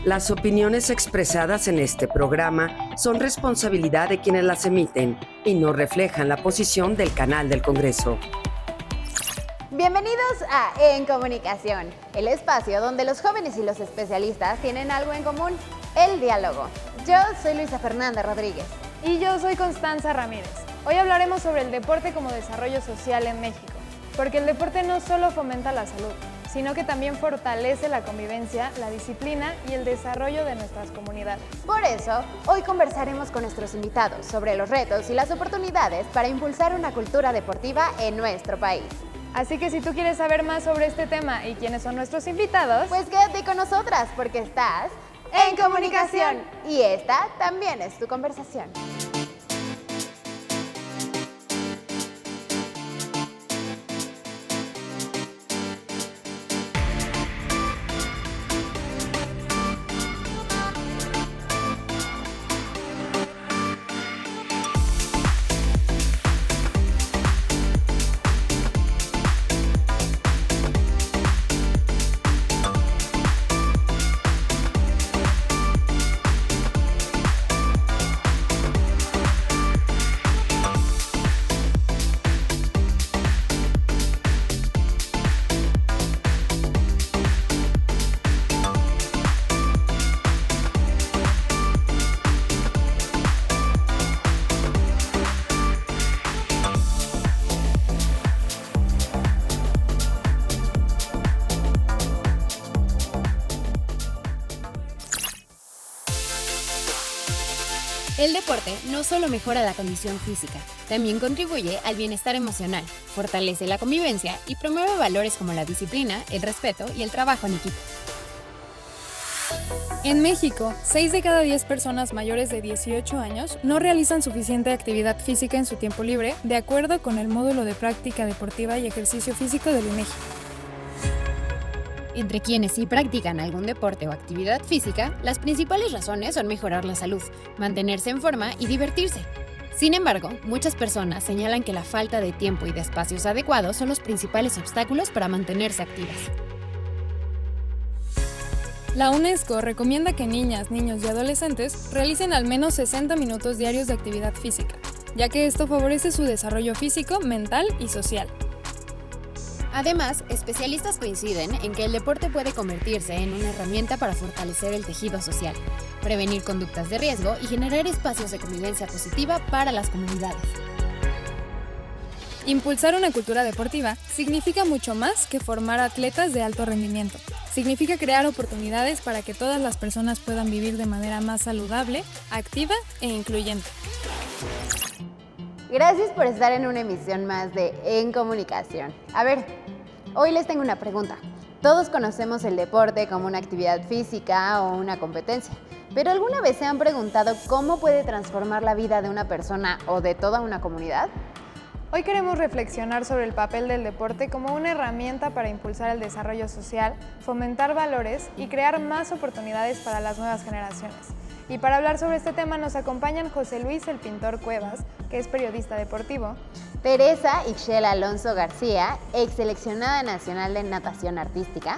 Las opiniones expresadas en este programa son responsabilidad de quienes las emiten y no reflejan la posición del canal del Congreso. Bienvenidos a En Comunicación, el espacio donde los jóvenes y los especialistas tienen algo en común, el diálogo. Yo soy Luisa Fernanda Rodríguez. Y yo soy Constanza Ramírez. Hoy hablaremos sobre el deporte como desarrollo social en México, porque el deporte no solo fomenta la salud, sino que también fortalece la convivencia, la disciplina y el desarrollo de nuestras comunidades. Por eso, hoy conversaremos con nuestros invitados sobre los retos y las oportunidades para impulsar una cultura deportiva en nuestro país. Así que si tú quieres saber más sobre este tema y quiénes son nuestros invitados, pues quédate con nosotras porque estás en Comunicación y esta también es tu conversación. El deporte no solo mejora la condición física, también contribuye al bienestar emocional, fortalece la convivencia y promueve valores como la disciplina, el respeto y el trabajo en equipo. en México, 6 de cada 10 personas mayores de 18 años no realizan suficiente actividad física en su tiempo libre, de acuerdo con el módulo de práctica deportiva y ejercicio físico del INEGI. Entre quienes sí practican algún deporte o actividad física, las principales razones son mejorar la salud, mantenerse en forma y divertirse. Sin embargo, muchas personas señalan que la falta de tiempo y de espacios adecuados son los principales obstáculos para mantenerse activas. La UNESCO recomienda que niñas, niños y adolescentes realicen al menos 60 minutos diarios de actividad física, ya que esto favorece su desarrollo físico, mental y social. Además, especialistas coinciden en que el deporte puede convertirse en una herramienta para fortalecer el tejido social, prevenir conductas de riesgo y generar espacios de convivencia positiva para las comunidades. Impulsar una cultura deportiva significa mucho más que formar atletas de alto rendimiento. Significa crear oportunidades para que todas las personas puedan vivir de manera más saludable, activa e incluyente. Gracias por estar en una emisión más de En Comunicación. A ver, hoy les tengo una pregunta. Todos conocemos el deporte como una actividad física o una competencia, pero ¿alguna vez se han preguntado cómo puede transformar la vida de una persona o de toda una comunidad? Hoy queremos reflexionar sobre el papel del deporte como una herramienta para impulsar el desarrollo social, fomentar valores y crear más oportunidades para las nuevas generaciones. Y para hablar sobre este tema nos acompañan José Luis el Pintor Cuevas, que es periodista deportivo, Teresa Ixchel Alonso García, ex seleccionada nacional de natación artística,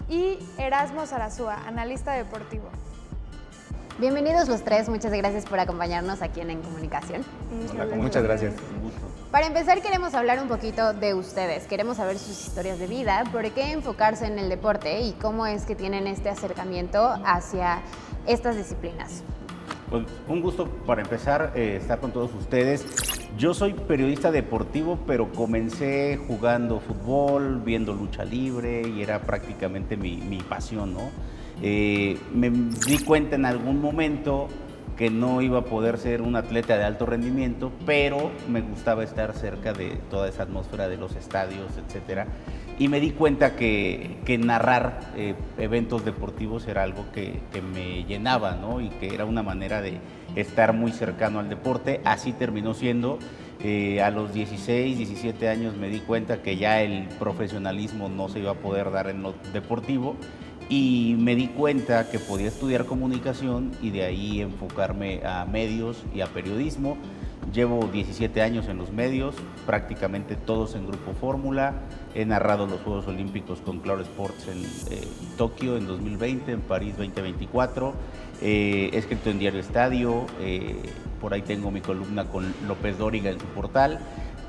y Erasmo Zarazúa, analista deportivo. Bienvenidos los tres, muchas gracias por acompañarnos aquí en Comunicación. Hola, muchas gracias. Para empezar queremos hablar un poquito de ustedes, queremos saber sus historias de vida, por qué enfocarse en el deporte y cómo es que tienen este acercamiento hacia estas disciplinas. Pues un gusto para empezar estar con todos ustedes. Yo soy periodista deportivo, pero comencé jugando fútbol, viendo lucha libre y era prácticamente mi pasión, ¿no? Me di cuenta en algún momento que no iba a poder ser un atleta de alto rendimiento, pero me gustaba estar cerca de toda esa atmósfera de los estadios, etcétera. Y me di cuenta que narrar eventos deportivos era algo que me llenaba, ¿no? Y que era una manera de estar muy cercano al deporte. Así terminó siendo. A los 16, 17 años me di cuenta que ya el profesionalismo no se iba a poder dar en lo deportivo. Y me di cuenta que podía estudiar comunicación y de ahí enfocarme a medios y a periodismo. Llevo 17 años en los medios, prácticamente todos en Grupo Fórmula. He narrado los Juegos Olímpicos con Claro Sports en Tokio en 2020, en París 2024. He escrito en Diario Estadio, por ahí tengo mi columna con López Dóriga en su portal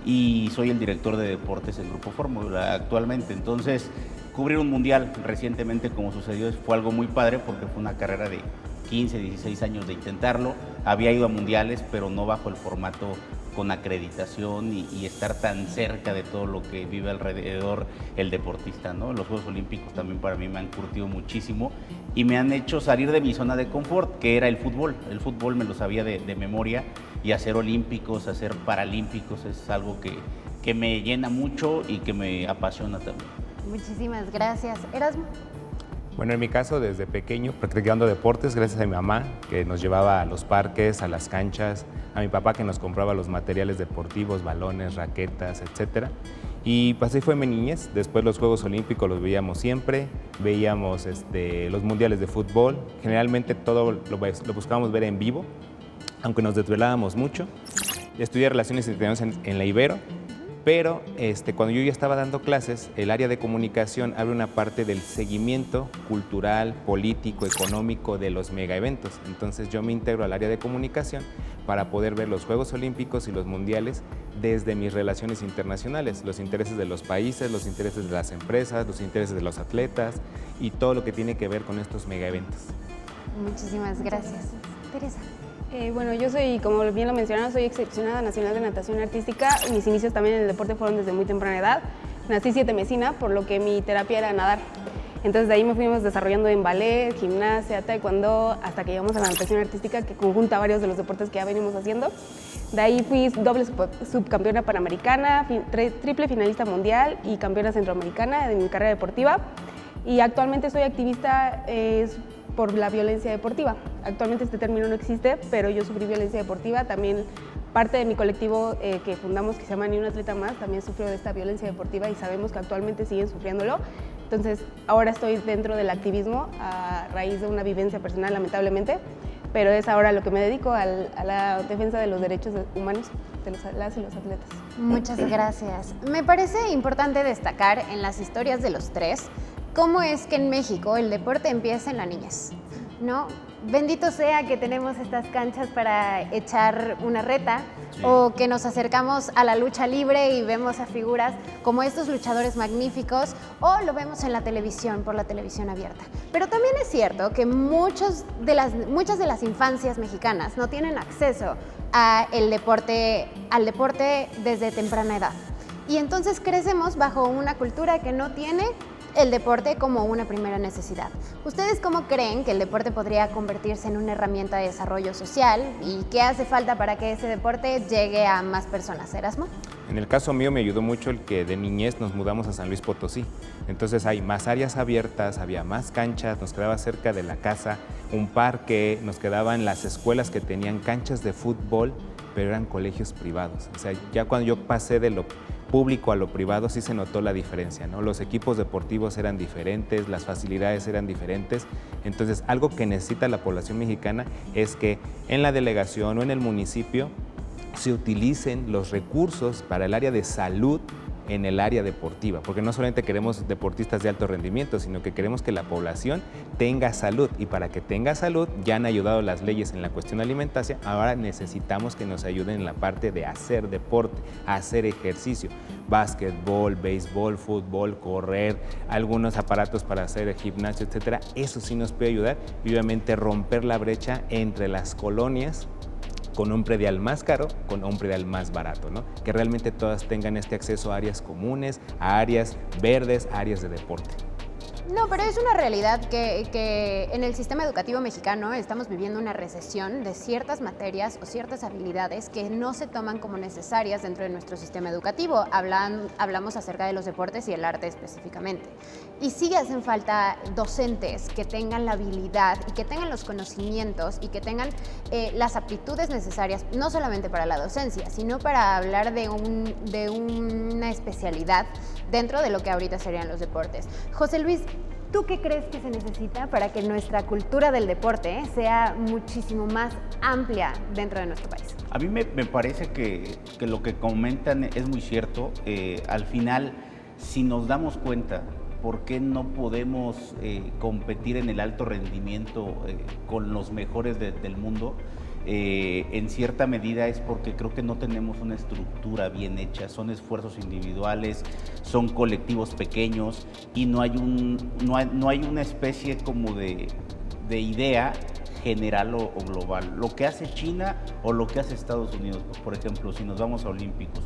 y soy el director de deportes en Grupo Fórmula actualmente. Entonces, cubrir un mundial recientemente como sucedió fue algo muy padre porque fue una carrera de 15, 16 años de intentarlo. Había ido a mundiales, pero no bajo el formato con acreditación y estar tan cerca de todo lo que vive alrededor el deportista, ¿no? Los Juegos Olímpicos también para mí me han curtido muchísimo y me han hecho salir de mi zona de confort, que era el fútbol. El fútbol me lo sabía de memoria y hacer olímpicos, hacer paralímpicos es algo que me llena mucho y que me apasiona también. Muchísimas gracias. Erasmo. Bueno, en mi caso, desde pequeño, practicando deportes, gracias a mi mamá, que nos llevaba a los parques, a las canchas, a mi papá, que nos compraba los materiales deportivos, balones, raquetas, etc. Y pues así fue mi niñez. Después los Juegos Olímpicos los veíamos siempre, veíamos los mundiales de fútbol. Generalmente todo lo buscábamos ver en vivo, aunque nos desvelábamos mucho. Estudié Relaciones Internacionales en la Ibero. Pero cuando yo ya estaba dando clases, el área de comunicación abre una parte del seguimiento cultural, político, económico de los megaeventos. Entonces yo me integro al área de comunicación para poder ver los Juegos Olímpicos y los mundiales desde mis relaciones internacionales, los intereses de los países, los intereses de las empresas, los intereses de los atletas y todo lo que tiene que ver con estos megaeventos. Muchísimas gracias. Teresa. Bueno, yo soy, como bien lo mencionaron, soy excepcionada nacional de natación artística. Mis inicios también en el deporte fueron desde muy temprana edad. Nací sietemesina, por lo que mi terapia era nadar. Entonces de ahí me fuimos desarrollando en ballet, gimnasia, taekwondo, hasta que llegamos a la natación artística, que conjunta varios de los deportes que ya venimos haciendo. De ahí fui doble subcampeona panamericana, triple finalista mundial y campeona centroamericana de mi carrera deportiva. Y actualmente soy activista por la violencia deportiva. Actualmente este término no existe, pero yo sufrí violencia deportiva. También parte de mi colectivo que fundamos, que se llama Ni un atleta más, también sufrió de esta violencia deportiva y sabemos que actualmente siguen sufriéndolo. Entonces, ahora estoy dentro del activismo a raíz de una vivencia personal, lamentablemente, pero es ahora lo que me dedico, a la defensa de los derechos humanos de las y los atletas. Muchas gracias. Me parece importante destacar en las historias de los tres cómo es que en México el deporte empieza en la niñez, ¿no? Bendito sea que tenemos estas canchas para echar una reta, sí, o que nos acercamos a la lucha libre y vemos a figuras como estos luchadores magníficos, o lo vemos en la televisión, por la televisión abierta. Pero también es cierto que muchas de las infancias mexicanas no tienen acceso al deporte desde temprana edad. Y entonces crecemos bajo una cultura que no tiene el deporte como una primera necesidad. ¿Ustedes cómo creen que el deporte podría convertirse en una herramienta de desarrollo social y qué hace falta para que ese deporte llegue a más personas? ¿Erasmo? En el caso mío me ayudó mucho el que de niñez nos mudamos a San Luis Potosí. Entonces hay más áreas abiertas, había más canchas, nos quedaba cerca de la casa un parque, nos quedaban las escuelas que tenían canchas de fútbol, pero eran colegios privados. O sea, ya cuando yo pasé de lo público a lo privado sí se notó la diferencia, ¿no? Los equipos deportivos eran diferentes, las facilidades eran diferentes. Entonces, algo que necesita la población mexicana es que en la delegación o en el municipio se utilicen los recursos para el área de salud en el área deportiva, porque no solamente queremos deportistas de alto rendimiento, sino que queremos que la población tenga salud, y para que tenga salud ya han ayudado las leyes en la cuestión alimentaria. Ahora necesitamos que nos ayuden en la parte de hacer deporte, hacer ejercicio, básquetbol, béisbol, fútbol, correr, algunos aparatos para hacer gimnasio, etcétera. Eso sí nos puede ayudar y obviamente romper la brecha entre las colonias con un predial más caro, con un predial más barato, ¿no? Que realmente todas tengan este acceso a áreas comunes, a áreas verdes, a áreas de deporte. No, pero es una realidad que en el sistema educativo mexicano estamos viviendo una recesión de ciertas materias o ciertas habilidades que no se toman como necesarias dentro de nuestro sistema educativo. Hablamos acerca de los deportes y el arte específicamente. Y sí hacen falta docentes que tengan la habilidad y que tengan los conocimientos y que tengan las aptitudes necesarias, no solamente para la docencia, sino para hablar de una especialidad dentro de lo que ahorita serían los deportes. José Luis, ¿Tú qué crees que se necesita para que nuestra cultura del deporte sea muchísimo más amplia dentro de nuestro país? A mí me parece que lo que comentan es muy cierto. Al final, si nos damos cuenta, ¿por qué no podemos competir en el alto rendimiento con los mejores del mundo? En cierta medida es porque creo que no tenemos una estructura bien hecha, son esfuerzos individuales, son colectivos pequeños y no hay una especie como de idea general o global. Lo que hace China o lo que hace Estados Unidos, por ejemplo, si nos vamos a Olímpicos.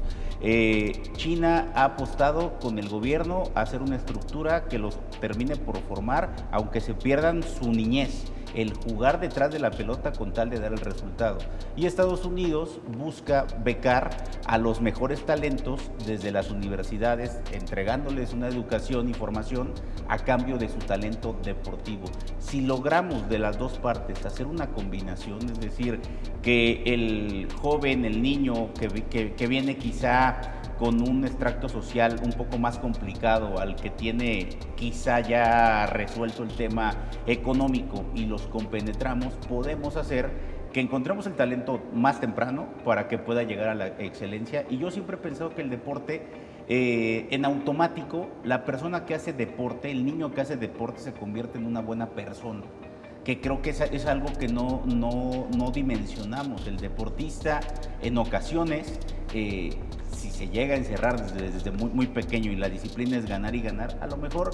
China ha apostado con el gobierno a hacer una estructura que los termine por formar, aunque se pierdan su niñez, el jugar detrás de la pelota con tal de dar el resultado. Y Estados Unidos busca becar a los mejores talentos desde las universidades, entregándoles una educación y formación a cambio de su talento deportivo. Si logramos de las dos partes hacer una combinación, es decir, que el joven, el niño que viene quizá con un extracto social un poco más complicado al que tiene quizá ya resuelto el tema económico y los compenetramos, podemos hacer que encontremos el talento más temprano para que pueda llegar a la excelencia. Y yo siempre he pensado que el deporte, en automático, la persona que hace deporte, el niño que hace deporte se convierte en una buena persona, que creo que es algo que no dimensionamos. El deportista en ocasiones, si se llega a encerrar desde muy pequeño y la disciplina es ganar y ganar, a lo mejor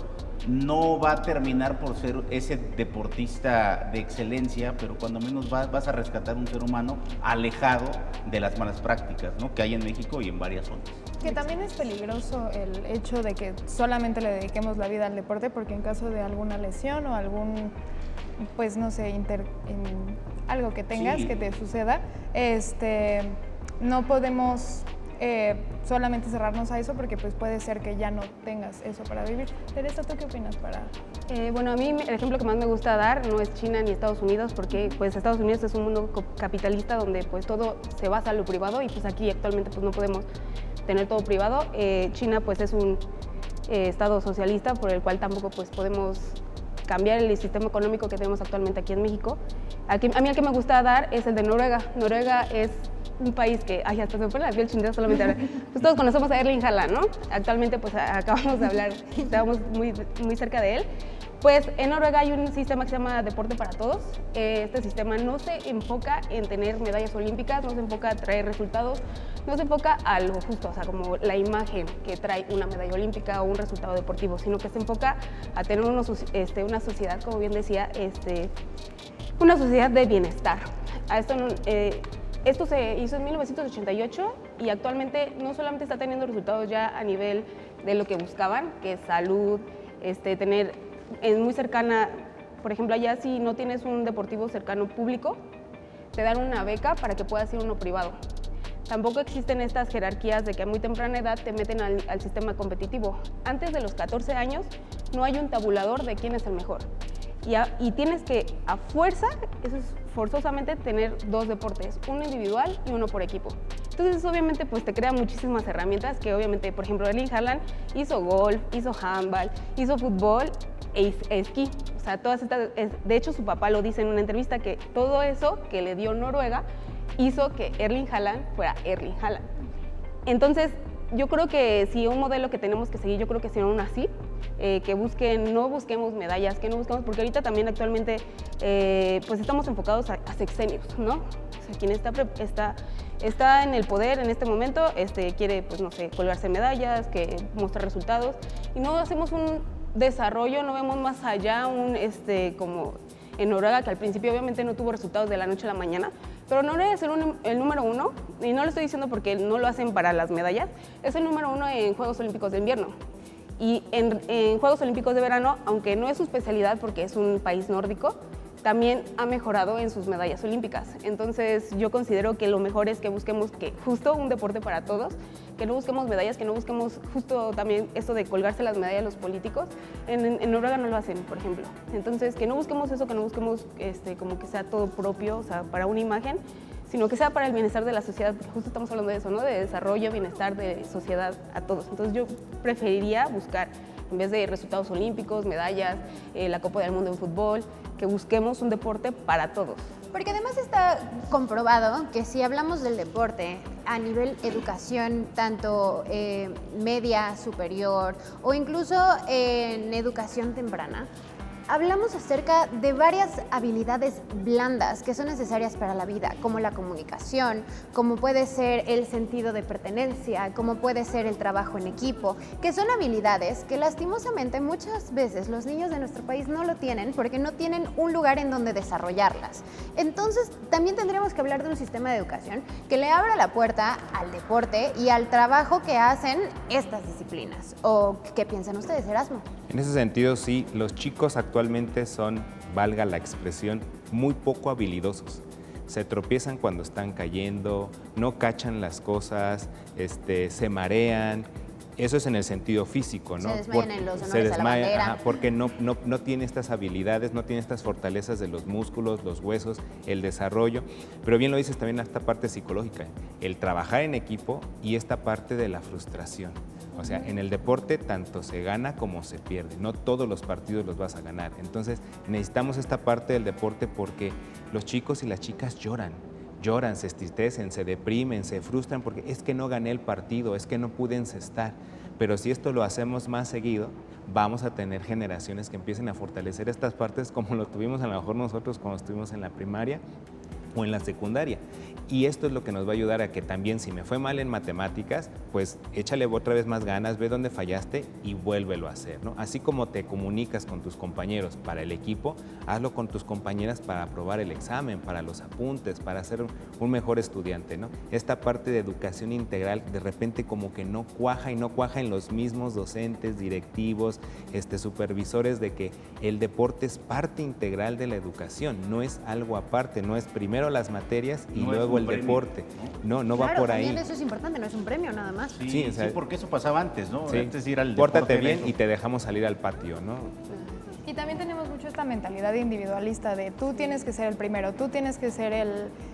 no va a terminar por ser ese deportista de excelencia, pero cuando menos vas a rescatar un ser humano alejado de las malas prácticas, ¿no?, que hay en México y en varias zonas. Que también es peligroso el hecho de que solamente le dediquemos la vida al deporte, porque en caso de alguna lesión o algún, pues no sé, algo que tengas, sí, que te suceda, no podemos solamente cerrarnos a eso, porque pues puede ser que ya no tengas eso para vivir. Teresa, ¿tú qué opinas? Bueno, a mí el ejemplo que más me gusta dar no es China ni Estados Unidos, porque pues Estados Unidos es un mundo capitalista donde pues todo se basa en lo privado y pues aquí actualmente pues no podemos tener todo privado. China pues es un estado socialista por el cual tampoco pues podemos cambiar el sistema económico que tenemos actualmente aquí en México. A mí el que me gusta dar es el de Noruega. Noruega es un país que, ay, hasta se me pone la piel chinita solamente ahora. Pues todos conocemos a Erling Haaland, ¿no? Actualmente pues acabamos de hablar, estábamos muy cerca de él. Pues en Noruega hay un sistema que se llama Deporte para Todos. Este sistema no se enfoca en tener medallas olímpicas, no se enfoca a traer resultados, no se enfoca a lo justo, o sea, como la imagen que trae una medalla olímpica o un resultado deportivo, sino que se enfoca a tener una sociedad, como bien decía, una sociedad de bienestar. Esto se hizo en 1988 y actualmente no solamente está teniendo resultados ya a nivel de lo que buscaban, que es salud, tener muy cercana, por ejemplo, allá si no tienes un deportivo cercano público, te dan una beca para que puedas ir a uno privado. Tampoco existen estas jerarquías de que a muy temprana edad te meten al sistema competitivo. Antes de los 14 años no hay un tabulador de quién es el mejor. Y tienes que, a fuerza, eso es forzosamente, tener dos deportes, uno individual y uno por equipo. Entonces eso obviamente pues te crea muchísimas herramientas que obviamente, por ejemplo, Erling Haaland hizo golf, hizo handball, hizo fútbol e esquí. O sea, todas estas, de hecho su papá lo dice en una entrevista que todo eso que le dio Noruega hizo que Erling Haaland fuera Erling Haaland. Entonces yo creo que si un modelo que tenemos que seguir, yo creo que será un así, que no busquemos medallas, que no busquemos, porque ahorita también actualmente pues estamos enfocados a sexenios, ¿no? O sea, quien está en el poder en este momento quiere, pues no sé, colgarse medallas, que mostrar resultados, y no hacemos un desarrollo, no vemos más allá, como en Noruega, que al principio obviamente no tuvo resultados de la noche a la mañana, pero Noruega es el número uno, y no lo estoy diciendo porque no lo hacen para las medallas, es el número uno en Juegos Olímpicos de Invierno. Y en Juegos Olímpicos de Verano, aunque no es su especialidad porque es un país nórdico, también ha mejorado en sus medallas olímpicas. Entonces yo considero que lo mejor es que busquemos que justo un deporte para todos, que no busquemos medallas, que no busquemos justo también esto de colgarse las medallas a los políticos. En Noruega no lo hacen, por ejemplo. Entonces que no busquemos eso, que no busquemos como que sea todo propio, o sea, para una imagen, sino que sea para el bienestar de la sociedad, porque justo estamos hablando de eso, ¿no? De desarrollo, bienestar de sociedad a todos. Entonces yo preferiría buscar En vez de resultados olímpicos, medallas, la Copa del Mundo en fútbol, que busquemos un deporte para todos. Porque además está comprobado que si hablamos del deporte a nivel educación, tanto media, superior o incluso en educación temprana, hablamos acerca de varias habilidades blandas que son necesarias para la vida, como la comunicación, como puede ser el sentido de pertenencia, como puede ser el trabajo en equipo, que son habilidades que lastimosamente muchas veces los niños de nuestro país no lo tienen porque no tienen un lugar en donde desarrollarlas. Entonces, también tendríamos que hablar de un sistema de educación que le abra la puerta al deporte y al trabajo que hacen estas disciplinas. ¿O qué piensan ustedes, Erasmo? En ese sentido, sí, los chicos actualmente son, valga la expresión, muy poco habilidosos. Se tropiezan cuando están cayendo, no cachan las cosas, se marean. Eso es en el sentido físico, ¿no? Se desmayan en los honores a la bandera. Porque no tiene estas habilidades, no tiene estas fortalezas de los músculos, los huesos, el desarrollo. Pero bien lo dices también esta parte psicológica, el trabajar en equipo y esta parte de la frustración. O sea, en el deporte tanto se gana como se pierde. No todos los partidos los vas a ganar. Entonces, necesitamos esta parte del deporte porque los chicos y las chicas lloran, se entristecen, se deprimen, se frustran porque es que no gané el partido, es que no pude encestar. Pero si esto lo hacemos más seguido, vamos a tener generaciones que empiecen a fortalecer estas partes como lo tuvimos a lo mejor nosotros cuando estuvimos en la primaria o en la secundaria. Y esto es lo que nos va a ayudar a que también, si me fue mal en matemáticas, pues échale otra vez más ganas, ve dónde fallaste y vuélvelo a hacer, ¿no? Así como te comunicas con tus compañeros para el equipo, hazlo con tus compañeras para aprobar el examen, para los apuntes, para ser un mejor estudiante, ¿no? Esta parte de educación integral de repente como que no cuaja en los mismos docentes, directivos, supervisores, de que el deporte es parte integral de la educación, no es algo aparte, no es primero las materias y luego el deporte. No va por ahí. También eso es importante, no es un premio nada más. Sí, o sea, sí, porque eso pasaba antes, ¿no? Sí. Antes de ir al Pórtate deporte bien y te dejamos salir al patio, ¿no? Y también tenemos mucho esta mentalidad individualista de tú tienes que ser el primero, tú tienes que ser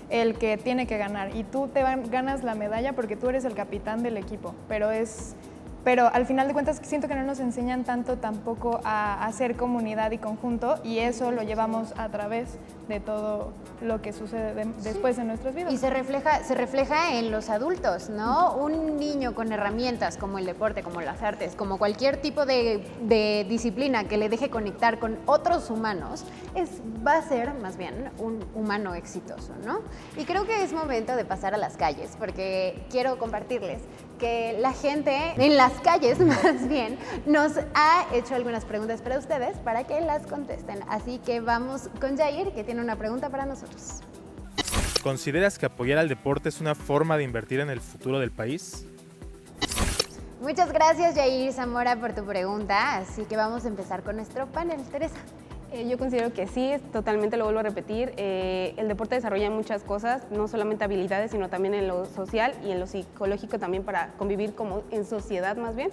el que tiene que ganar y tú ganas la medalla porque tú eres el capitán del equipo, pero al final de cuentas siento que no nos enseñan tanto tampoco a hacer comunidad y conjunto y eso lo llevamos a través de todo lo que sucede después en nuestras vidas. Y se refleja en los adultos, ¿no? Un niño con herramientas como el deporte, como las artes, como cualquier tipo de disciplina que le deje conectar con otros humanos, va a ser más bien un humano exitoso, ¿no? Y creo que es momento de pasar a las calles, porque quiero compartirles que la gente en las calles, más bien, nos ha hecho algunas preguntas para ustedes para que las contesten. Así que vamos con Jair, que tiene una pregunta para nosotros. ¿Consideras que apoyar al deporte es una forma de invertir en el futuro del país? Muchas gracias, Jair Zamora, por tu pregunta. Así que vamos a empezar con nuestro panel. Teresa. Yo considero que sí, totalmente lo vuelvo a repetir. El deporte desarrolla muchas cosas, no solamente habilidades, sino también en lo social y en lo psicológico también para convivir como en sociedad más bien.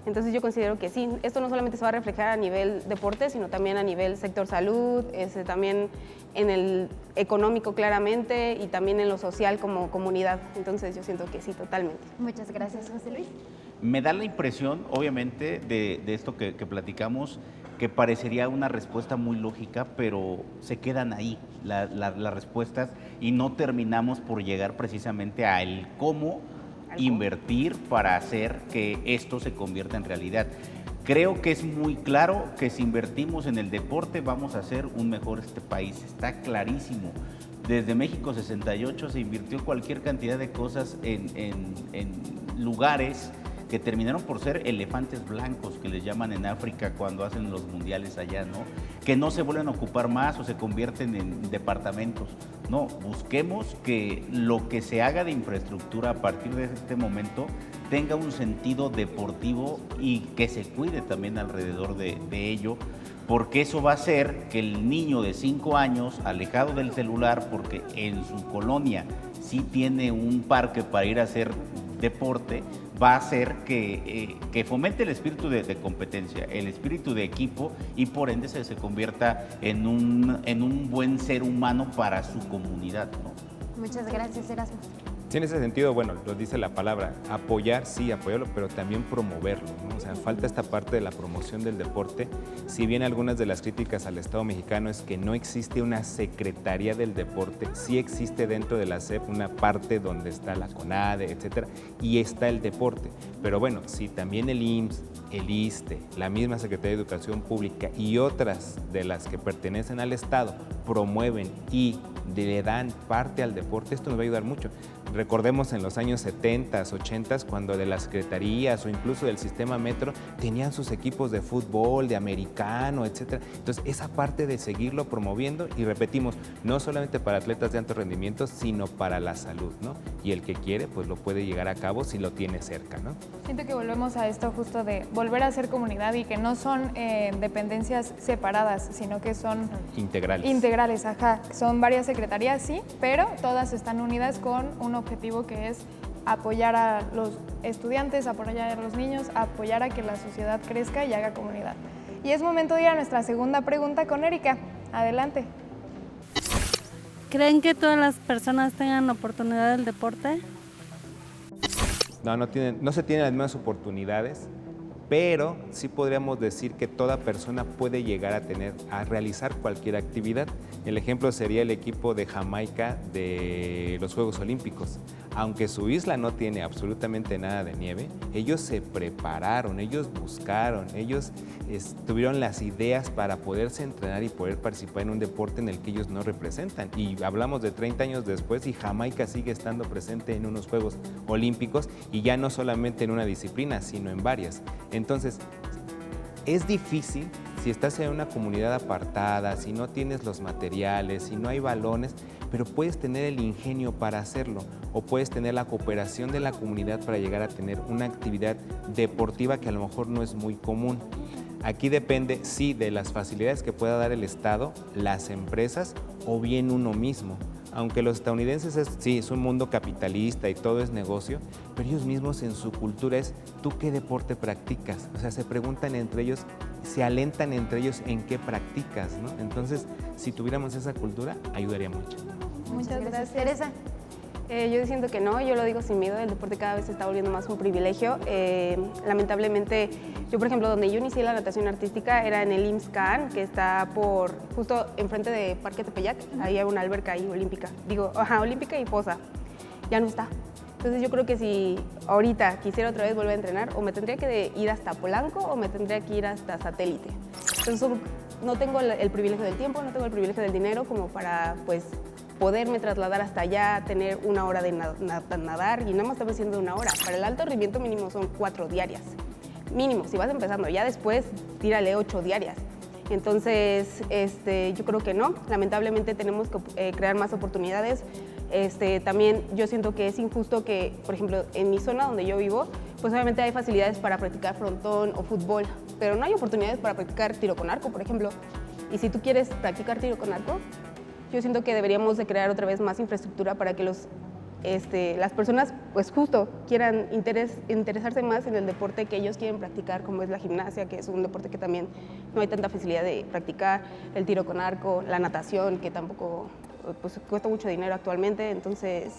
Entonces yo considero que sí, esto no solamente se va a reflejar a nivel deporte, sino también a nivel sector salud, también en el económico claramente y también en lo social como comunidad. Entonces yo siento que sí, totalmente. Muchas gracias, José Luis. Me da la impresión, obviamente, de esto que platicamos, que parecería una respuesta muy lógica, pero se quedan ahí las respuestas y no terminamos por llegar precisamente a el cómo invertir para hacer que esto se convierta en realidad. Creo que es muy claro que si invertimos en el deporte vamos a hacer un mejor país, está clarísimo. Desde México 68 se invirtió cualquier cantidad de cosas en lugares que terminaron por ser elefantes blancos, que les llaman en África cuando hacen los mundiales allá, ¿no? Que no se vuelven a ocupar más o se convierten en departamentos. No, busquemos que lo que se haga de infraestructura a partir de este momento tenga un sentido deportivo y que se cuide también alrededor de ello, porque eso va a hacer que el niño de 5 años, alejado del celular, porque en su colonia sí tiene un parque para ir a hacer deporte, va a hacer que fomente el espíritu de competencia, el espíritu de equipo y por ende se convierta en un buen ser humano para su comunidad, ¿no? Muchas gracias, Erasmo. Sí, en ese sentido, bueno, lo dice la palabra, apoyar, sí, apoyarlo, pero también promoverlo, ¿no? O sea, falta esta parte de la promoción del deporte. Si bien algunas de las críticas al Estado mexicano es que no existe una Secretaría del Deporte, sí existe dentro de la SEP una parte donde está la CONADE, etcétera, y está el deporte. Pero bueno, si también el IMSS, el ISSSTE, la misma Secretaría de Educación Pública y otras de las que pertenecen al Estado promueven y le dan parte al deporte, esto nos va a ayudar mucho. Recordemos en los años 70, 80, cuando de las secretarías o incluso del sistema metro tenían sus equipos de fútbol, de americano, etcétera. Entonces, esa parte de seguirlo promoviendo y repetimos, no solamente para atletas de alto rendimiento, sino para la salud, ¿no? Y el que quiere, pues lo puede llegar a cabo si lo tiene cerca, ¿no? Siento que volvemos a esto justo de volver a ser comunidad y que no son dependencias separadas, sino que son integrales. Integrales, ajá. Son varias secretarías, sí, pero todas están unidas con un objetivo que es apoyar a los estudiantes, apoyar a los niños, apoyar a que la sociedad crezca y haga comunidad. Y es momento de ir a nuestra segunda pregunta con Erika. Adelante. ¿Creen que todas las personas tengan oportunidad del deporte? No se tienen las mismas oportunidades, pero sí podríamos decir que toda persona puede llegar a realizar cualquier actividad. El ejemplo sería el equipo de Jamaica de los Juegos Olímpicos. Aunque su isla no tiene absolutamente nada de nieve, ellos se prepararon, ellos buscaron, ellos tuvieron las ideas para poderse entrenar y poder participar en un deporte en el que ellos no representan. Y hablamos de 30 años después y Jamaica sigue estando presente en unos Juegos Olímpicos y ya no solamente en una disciplina, sino en varias. Entonces, es difícil si estás en una comunidad apartada, si no tienes los materiales, si no hay balones, pero puedes tener el ingenio para hacerlo o puedes tener la cooperación de la comunidad para llegar a tener una actividad deportiva que a lo mejor no es muy común. Aquí depende, sí, de las facilidades que pueda dar el Estado, las empresas o bien uno mismo. Aunque los estadounidenses es un mundo capitalista y todo es negocio, pero ellos mismos en su cultura es, ¿tú qué deporte practicas? O sea, se preguntan entre ellos, se alentan entre ellos en qué practicas, ¿no? Entonces, si tuviéramos esa cultura, ayudaría mucho. Muchas gracias. Teresa. Yo siento que no, yo lo digo sin miedo, el deporte cada vez se está volviendo más un privilegio. Lamentablemente, yo por ejemplo, donde yo inicié la natación artística era en el IMSS CAN, que está justo enfrente de Parque Tepeyac, ahí hay una alberca ahí olímpica, olímpica y poza, ya no está. Entonces yo creo que si ahorita quisiera otra vez volver a entrenar, o me tendría que ir hasta Polanco o me tendría que ir hasta Satélite. Entonces no tengo el privilegio del tiempo, no tengo el privilegio del dinero como para pues poderme trasladar hasta allá, tener una hora de nadar y nada más estamos haciendo una hora. Para el alto rendimiento mínimo son 4 diarias. Mínimo, si vas empezando, ya después tírale 8 diarias. Entonces, yo creo que no. Lamentablemente tenemos que crear más oportunidades. También yo siento que es injusto que, por ejemplo, en mi zona donde yo vivo, pues obviamente hay facilidades para practicar frontón o fútbol, pero no hay oportunidades para practicar tiro con arco, por ejemplo. Y si tú quieres practicar tiro con arco, yo siento que deberíamos de crear otra vez más infraestructura para que las personas pues justo quieran interesarse más en el deporte que ellos quieren practicar, como es la gimnasia, que es un deporte que también no hay tanta facilidad de practicar, el tiro con arco, la natación, que tampoco pues cuesta mucho dinero actualmente, entonces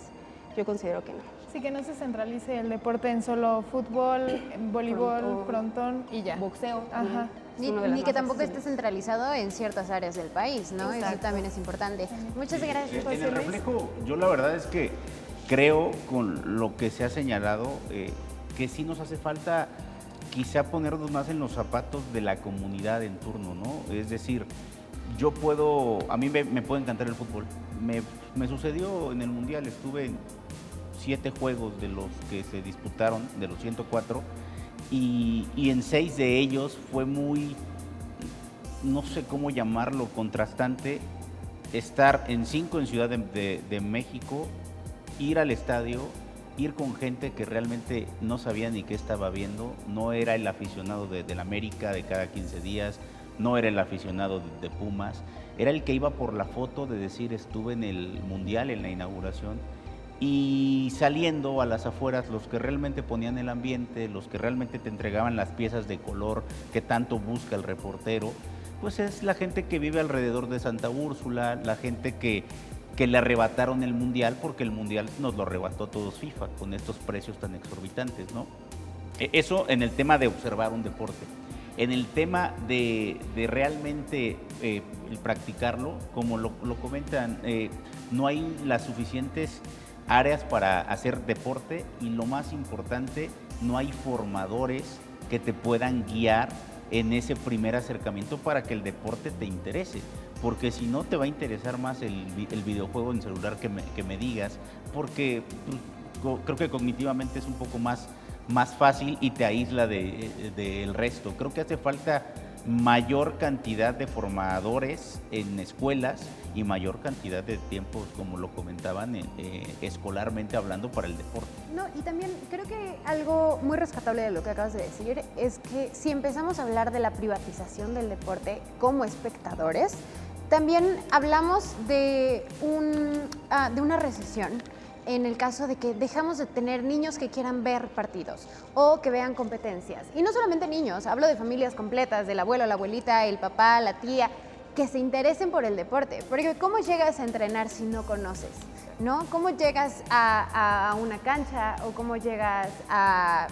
yo considero que no. Sí, que no se centralice el deporte en solo fútbol, voleibol, frontón y ya. Boxeo. Ajá. Ni que tampoco esté centralizado en ciertas áreas del país, ¿no? Exacto. Eso también es importante. Muchas gracias, José En el Luis. reflejo, yo la verdad es que creo, con lo que se ha señalado, que sí nos hace falta quizá ponernos más en los zapatos de la comunidad en turno, ¿no? Es decir, a mí me puede encantar el fútbol. Me sucedió en el Mundial, estuve en 7 juegos de los que se disputaron, de los 104, y en 6 de ellos fue muy, no sé cómo llamarlo, contrastante, estar en 5 en Ciudad de México, ir al estadio, ir con gente que realmente no sabía ni qué estaba viendo, no era el aficionado del América de cada 15 días, no era el aficionado de Pumas, era el que iba por la foto de decir estuve en el Mundial, en la inauguración, y saliendo a las afueras, los que realmente ponían el ambiente, los que realmente te entregaban las piezas de color que tanto busca el reportero, pues es la gente que vive alrededor de Santa Úrsula, la gente que que le arrebataron el Mundial, porque el Mundial nos lo arrebató a todos FIFA con estos precios tan exorbitantes, ¿no? Eso en el tema de observar un deporte. En el tema de realmente el practicarlo, como lo comentan, no hay las suficientes áreas para hacer deporte y lo más importante, no hay formadores que te puedan guiar en ese primer acercamiento para que el deporte te interese. Porque si no te va a interesar más el videojuego en celular que me digas, porque creo que cognitivamente es un poco más fácil y te aísla del resto. Creo que hace falta mayor cantidad de formadores en escuelas y mayor cantidad de tiempos, como lo comentaban, escolarmente hablando, para el deporte. No, y también creo que algo muy rescatable de lo que acabas de decir es que si empezamos a hablar de la privatización del deporte como espectadores, también hablamos de una recesión en el caso de que dejamos de tener niños que quieran ver partidos o que vean competencias. Y no solamente niños, hablo de familias completas, del abuelo, la abuelita, el papá, la tía, que se interesen por el deporte. Porque ¿cómo llegas a entrenar si no conoces? ¿No? ¿Cómo llegas a una cancha o cómo llegas a,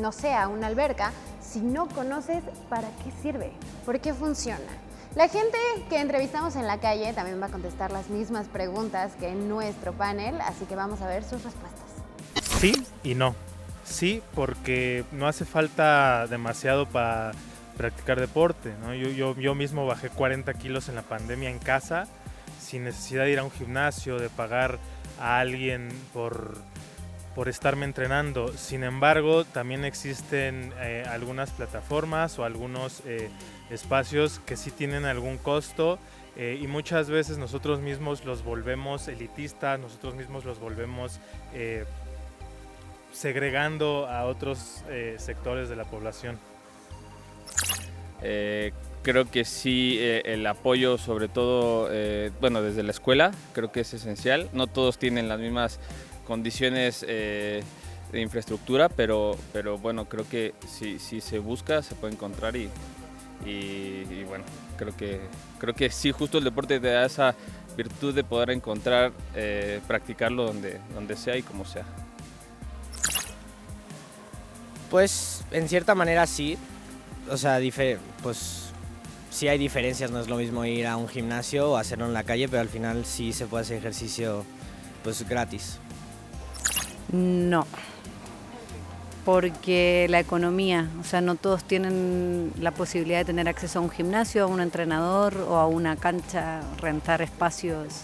no sé, a una alberca si no conoces para qué sirve? ¿Por qué funciona? La gente que entrevistamos en la calle también va a contestar las mismas preguntas que en nuestro panel, así que vamos a ver sus respuestas. Sí y no. Sí, porque no hace falta demasiado para practicar deporte, ¿no? Yo mismo bajé 40 kilos en la pandemia en casa, sin necesidad de ir a un gimnasio, de pagar a alguien por estarme entrenando. Sin embargo, también existen algunas plataformas o algunos espacios que sí tienen algún costo y muchas veces nosotros mismos los volvemos elitistas, nosotros mismos los volvemos segregando a otros sectores de la población. Creo que sí, el apoyo sobre todo, desde la escuela, creo que es esencial. No todos tienen las mismas condiciones de infraestructura, pero bueno, creo que si se busca se puede encontrar y bueno, creo que sí, justo el deporte te da esa virtud de poder encontrar, practicarlo donde sea y como sea. Pues en cierta manera sí, o sea, pues sí hay diferencias, no es lo mismo ir a un gimnasio o hacerlo en la calle, pero al final sí se puede hacer ejercicio pues gratis. No, porque la economía, o sea, no todos tienen la posibilidad de tener acceso a un gimnasio, a un entrenador o a una cancha, rentar espacios.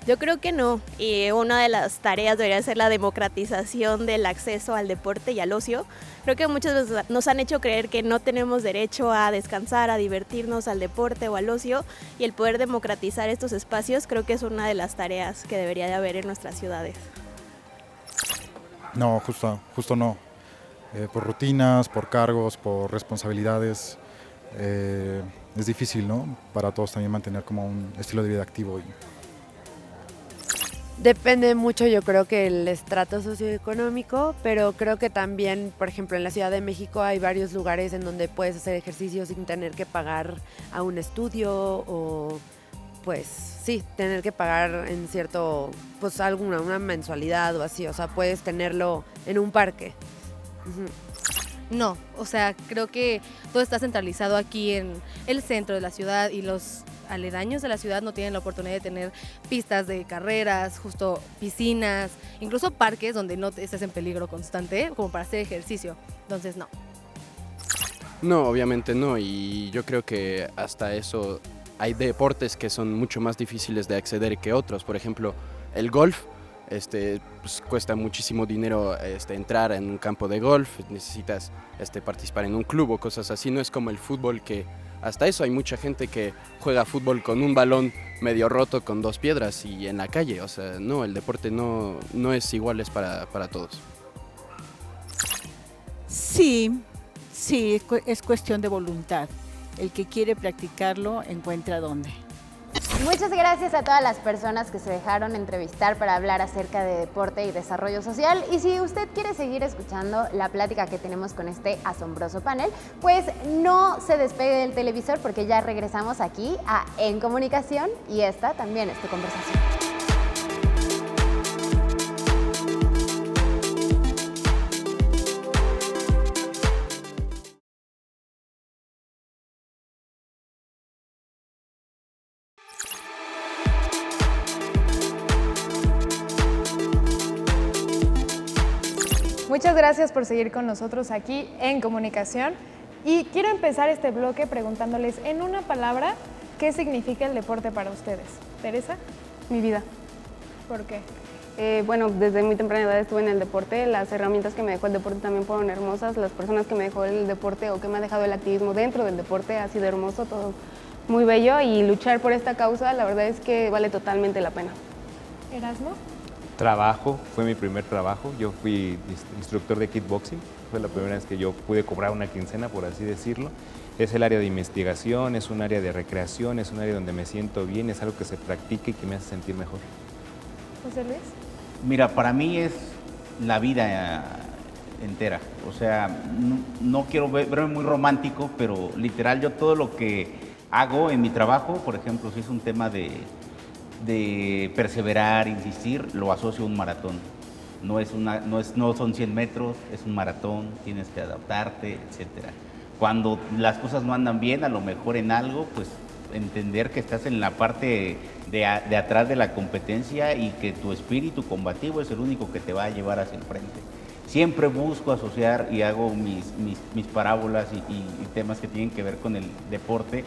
Yo creo que no, y una de las tareas debería ser la democratización del acceso al deporte y al ocio. Creo que muchas veces nos han hecho creer que no tenemos derecho a descansar, a divertirnos, al deporte o al ocio, y el poder democratizar estos espacios creo que es una de las tareas que debería de haber en nuestras ciudades. No, justo no. Por rutinas, por cargos, por responsabilidades, es difícil, ¿no? Para todos también mantener como un estilo de vida activo. Depende mucho, yo creo, que el estrato socioeconómico, pero creo que también, por ejemplo, en la Ciudad de México hay varios lugares en donde puedes hacer ejercicio sin tener que pagar a un estudio o, pues, sí, tener que pagar en cierto, pues, una mensualidad o así, o sea, puedes tenerlo en un parque. No, o sea, creo que todo está centralizado aquí en el centro de la ciudad y los aledaños de la ciudad no tienen la oportunidad de tener pistas de carreras, justo piscinas, incluso parques donde no estés en peligro constante como para hacer ejercicio. Entonces, no. No, obviamente no, y yo creo que hasta eso hay deportes que son mucho más difíciles de acceder que otros. Por ejemplo, el golf, pues cuesta muchísimo dinero entrar en un campo de golf, necesitas participar en un club o cosas así. No es como el fútbol, que hasta eso hay mucha gente que juega fútbol con un balón medio roto con 2 piedras y en la calle. O sea, no, el deporte no es igual para todos. Sí, es cuestión de voluntad. El que quiere practicarlo encuentra dónde. Muchas gracias a todas las personas que se dejaron entrevistar para hablar acerca de deporte y desarrollo social. Y si usted quiere seguir escuchando la plática que tenemos con este asombroso panel, pues no se despegue del televisor porque ya regresamos aquí a En Comunicación y esta también es tu conversación. Muchas gracias por seguir con nosotros aquí en Comunicación y quiero empezar este bloque preguntándoles en una palabra qué significa el deporte para ustedes. Teresa. Mi vida. ¿Por qué? Bueno, desde muy temprana edad estuve en el deporte, las herramientas que me dejó el deporte también fueron hermosas, las personas que me dejó el deporte o que me ha dejado el activismo dentro del deporte ha sido hermoso, todo muy bello y luchar por esta causa la verdad es que vale totalmente la pena. Erasmo. Trabajo, fue mi primer trabajo, yo fui instructor de kickboxing, fue la primera vez que yo pude cobrar una quincena, por así decirlo. Es el área de investigación, es un área de recreación, es un área donde me siento bien, es algo que se practica y que me hace sentir mejor. José Luis. Mira, para mí es la vida entera, o sea, no quiero verme muy romántico, pero literal yo todo lo que hago en mi trabajo, por ejemplo, si es un tema de perseverar, insistir, lo asocio a un maratón. No son 100 metros, es un maratón, tienes que adaptarte, etc. Cuando las cosas no andan bien, a lo mejor en algo, pues entender que estás en la parte de atrás de la competencia y que tu espíritu combativo es el único que te va a llevar hacia el frente. Siempre busco asociar y hago mis parábolas y temas que tienen que ver con el deporte,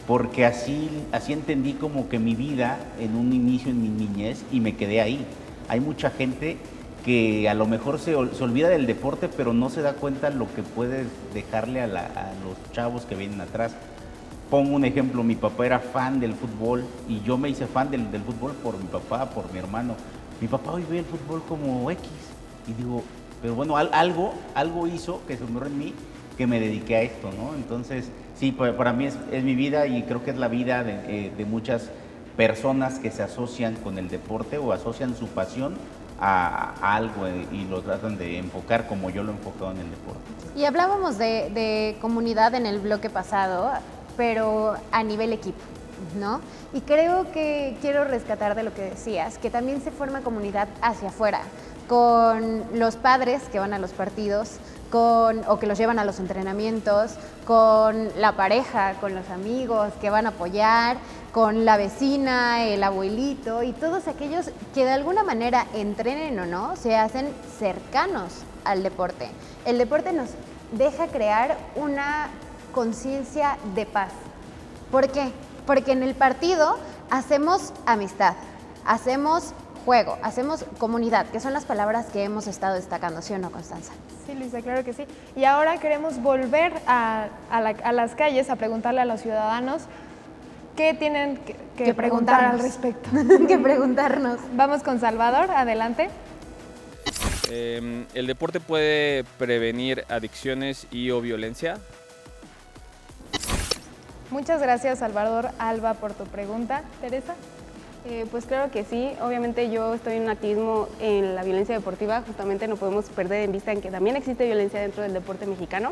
porque así entendí como que mi vida en un inicio en mi niñez y me quedé ahí. Hay mucha gente que a lo mejor se olvida del deporte, pero no se da cuenta lo que puedes dejarle a los chavos que vienen atrás. Pongo un ejemplo, mi papá era fan del fútbol y yo me hice fan del fútbol por mi papá, por mi hermano. Mi papá hoy ve el fútbol como X y digo, pero bueno, algo hizo que se sembró en mí que me dediqué a esto, ¿no? Entonces, sí, para mí es mi vida y creo que es la vida de muchas personas que se asocian con el deporte o asocian su pasión a algo y lo tratan de enfocar como yo lo he enfocado en el deporte. Y hablábamos de comunidad en el bloque pasado, pero a nivel equipo, ¿no? Y creo que quiero rescatar de lo que decías, que también se forma comunidad hacia afuera, con los padres que van a los partidos, o que los llevan a los entrenamientos, con la pareja, con los amigos que van a apoyar, con la vecina, el abuelito y todos aquellos que de alguna manera entrenen o no, se hacen cercanos al deporte. El deporte nos deja crear una conciencia de paz. ¿Por qué? Porque en el partido hacemos amistad, hacemos juego, hacemos comunidad, que son las palabras que hemos estado destacando, ¿sí o no, Constanza? Sí, Luisa, claro que sí. Y ahora queremos volver a las calles a preguntarle a los ciudadanos qué tienen que preguntar al respecto. Que preguntarnos. Vamos con Salvador, adelante. ¿El deporte puede prevenir adicciones y o violencia? Muchas gracias, Salvador Alba, por tu pregunta. Teresa. Pues claro que sí, obviamente yo estoy en un activismo en la violencia deportiva, justamente no podemos perder en vista en que también existe violencia dentro del deporte mexicano,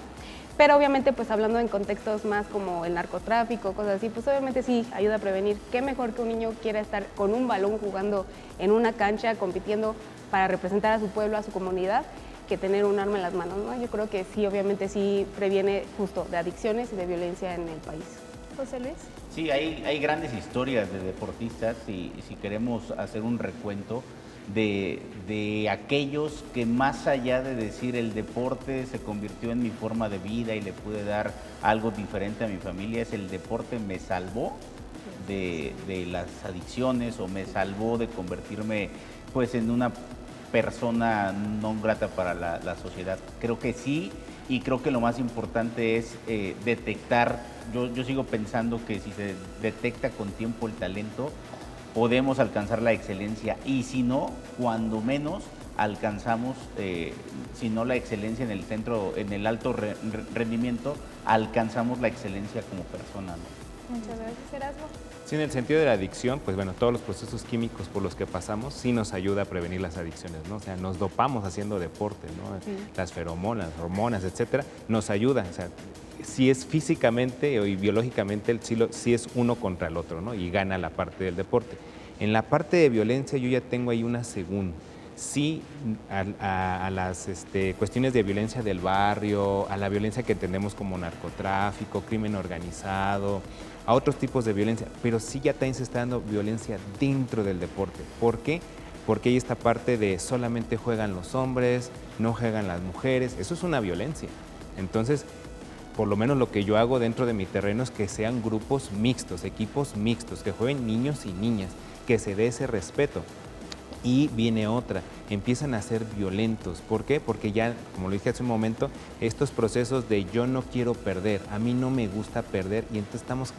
pero obviamente pues hablando en contextos más como el narcotráfico, cosas así, pues obviamente sí ayuda a prevenir. Qué mejor que un niño quiera estar con un balón jugando en una cancha, compitiendo para representar a su pueblo, a su comunidad, que tener un arma en las manos, ¿no? Yo creo que sí, obviamente sí previene justo de adicciones y de violencia en el país. José Luis. Sí, hay grandes historias de deportistas y si queremos hacer un recuento de aquellos que más allá de decir el deporte se convirtió en mi forma de vida y le pude dar algo diferente a mi familia, es el deporte me salvó de las adicciones o me salvó de convertirme pues en una persona no grata para la sociedad. Creo que sí, y creo que lo más importante es detectar. Yo sigo pensando que si se detecta con tiempo el talento, podemos alcanzar la excelencia y si no, cuando menos alcanzamos, si no la excelencia en el alto rendimiento, alcanzamos la excelencia como persona, ¿no? Muchas gracias, Erasmo. Sí, en el sentido de la adicción, pues bueno, todos los procesos químicos por los que pasamos sí nos ayuda a prevenir las adicciones, ¿no? O sea, nos dopamos haciendo deporte, ¿no? Sí. Las feromonas, hormonas, etcétera, nos ayudan, o sea, sí es físicamente y biológicamente, sí es uno contra el otro, ¿no? Y gana la parte del deporte. En la parte de violencia yo ya tengo ahí una segunda. Sí, a las cuestiones de violencia del barrio, a la violencia que entendemos como narcotráfico, crimen organizado, a otros tipos de violencia, pero sí ya también se está dando violencia dentro del deporte. ¿Por qué? Porque hay esta parte de solamente juegan los hombres, no juegan las mujeres, eso es una violencia. Entonces, por lo menos lo que yo hago dentro de mi terreno es que sean grupos mixtos, equipos mixtos, que jueguen niños y niñas, que se dé ese respeto. Y viene otra, empiezan a ser violentos. ¿Por qué? Porque ya, como lo dije hace un momento, estos procesos de yo no quiero perder, a mí no me gusta perder, y entonces estamos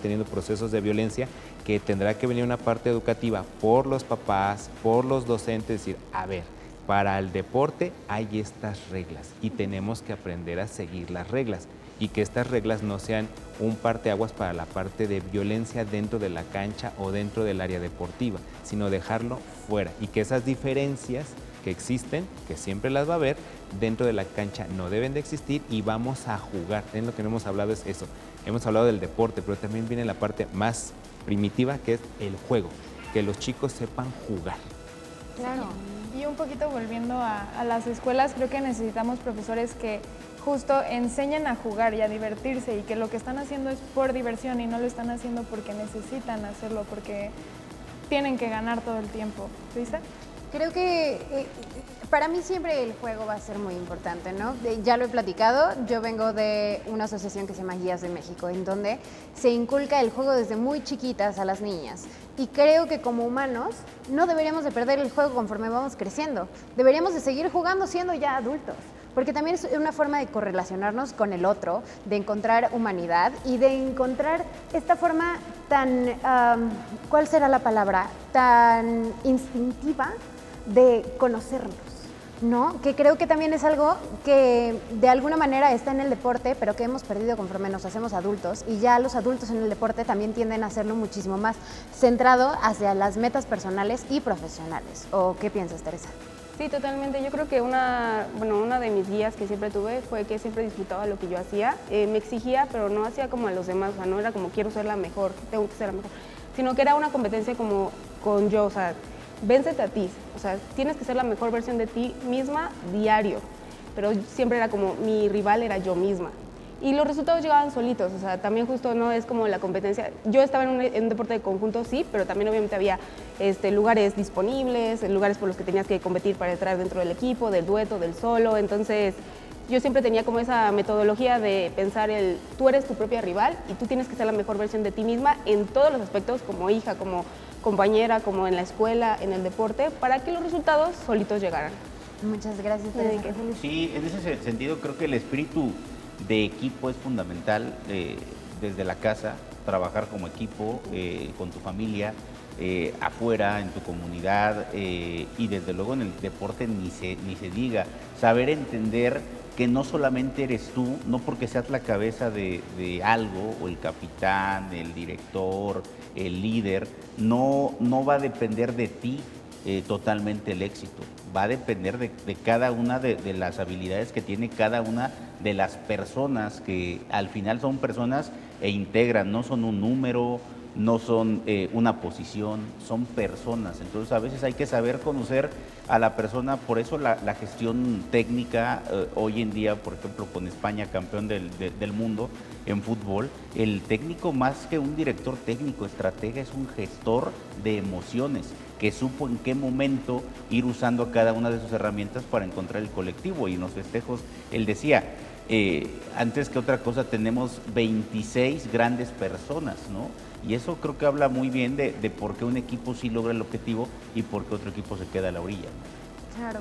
teniendo procesos de violencia que tendrá que venir una parte educativa por los papás, por los docentes, decir, a ver, para el deporte hay estas reglas y tenemos que aprender a seguir las reglas. Y que estas reglas no sean un parteaguas para la parte de violencia dentro de la cancha o dentro del área deportiva, sino dejarlo fuera y que esas diferencias que existen, que siempre las va a haber, dentro de la cancha no deben de existir y vamos a jugar. En lo que no hemos hablado es eso, hemos hablado del deporte, pero también viene la parte más primitiva que es el juego, que los chicos sepan jugar. Claro, y un poquito volviendo a las escuelas, creo que necesitamos profesores que justo enseñan a jugar y a divertirse y que lo que están haciendo es por diversión y no lo están haciendo porque necesitan hacerlo, porque tienen que ganar todo el tiempo. ¿Lisa? Creo que para mí siempre el juego va a ser muy importante, ¿no? Ya lo he platicado, yo vengo de una asociación que se llama Guías de México, en donde se inculca el juego desde muy chiquitas a las niñas. Y creo que como humanos no deberíamos de perder el juego conforme vamos creciendo. Deberíamos de seguir jugando siendo ya adultos. Porque también es una forma de correlacionarnos con el otro, de encontrar humanidad y de encontrar esta forma tan, ¿cuál será la palabra? Tan instintiva de conocernos, ¿no? Que creo que también es algo que de alguna manera está en el deporte, pero que hemos perdido conforme nos hacemos adultos. Y ya los adultos en el deporte también tienden a hacerlo muchísimo más centrado hacia las metas personales y profesionales. ¿O qué piensas, Teresa? Sí, totalmente. Yo creo que una de mis guías que siempre tuve fue que siempre disfrutaba lo que yo hacía. Me exigía, pero no hacía como a los demás. O sea, no era como quiero ser la mejor, tengo que ser la mejor. Sino que era una competencia como con yo, o sea, véncete a ti. O sea, tienes que ser la mejor versión de ti misma diario. Pero siempre era como mi rival era yo misma. Y los resultados llegaban solitos, o sea, también justo no es como la competencia. Yo estaba en un deporte de conjunto, sí, pero también obviamente había lugares disponibles, lugares por los que tenías que competir para entrar dentro del equipo, del dueto, del solo. Entonces, yo siempre tenía como esa metodología de pensar tú eres tu propia rival y tú tienes que ser la mejor versión de ti misma en todos los aspectos, como hija, como compañera, como en la escuela, en el deporte, para que los resultados solitos llegaran. Muchas gracias, Teresa. Sí, en ese sentido creo que el espíritu de equipo es fundamental desde la casa, trabajar como equipo, con tu familia, afuera, en tu comunidad y desde luego en el deporte ni se diga. Saber entender que no solamente eres tú, no porque seas la cabeza de algo, o el capitán, el director, el líder, no va a depender de ti totalmente el éxito. Va a depender de cada una de las habilidades que tiene cada una de las personas que al final son personas e integran, no son un número, no son una posición, son personas. Entonces a veces hay que saber conocer a la persona, por eso la gestión técnica hoy en día, por ejemplo con España campeón del mundo en fútbol, el técnico más que un director técnico, estratega, es un gestor de emociones que supo en qué momento ir usando cada una de sus herramientas para encontrar el colectivo. Y en los festejos él decía, antes que otra cosa tenemos 26 grandes personas, ¿no? Y eso creo que habla muy bien de por qué un equipo sí logra el objetivo y por qué otro equipo se queda a la orilla, ¿no? Claro.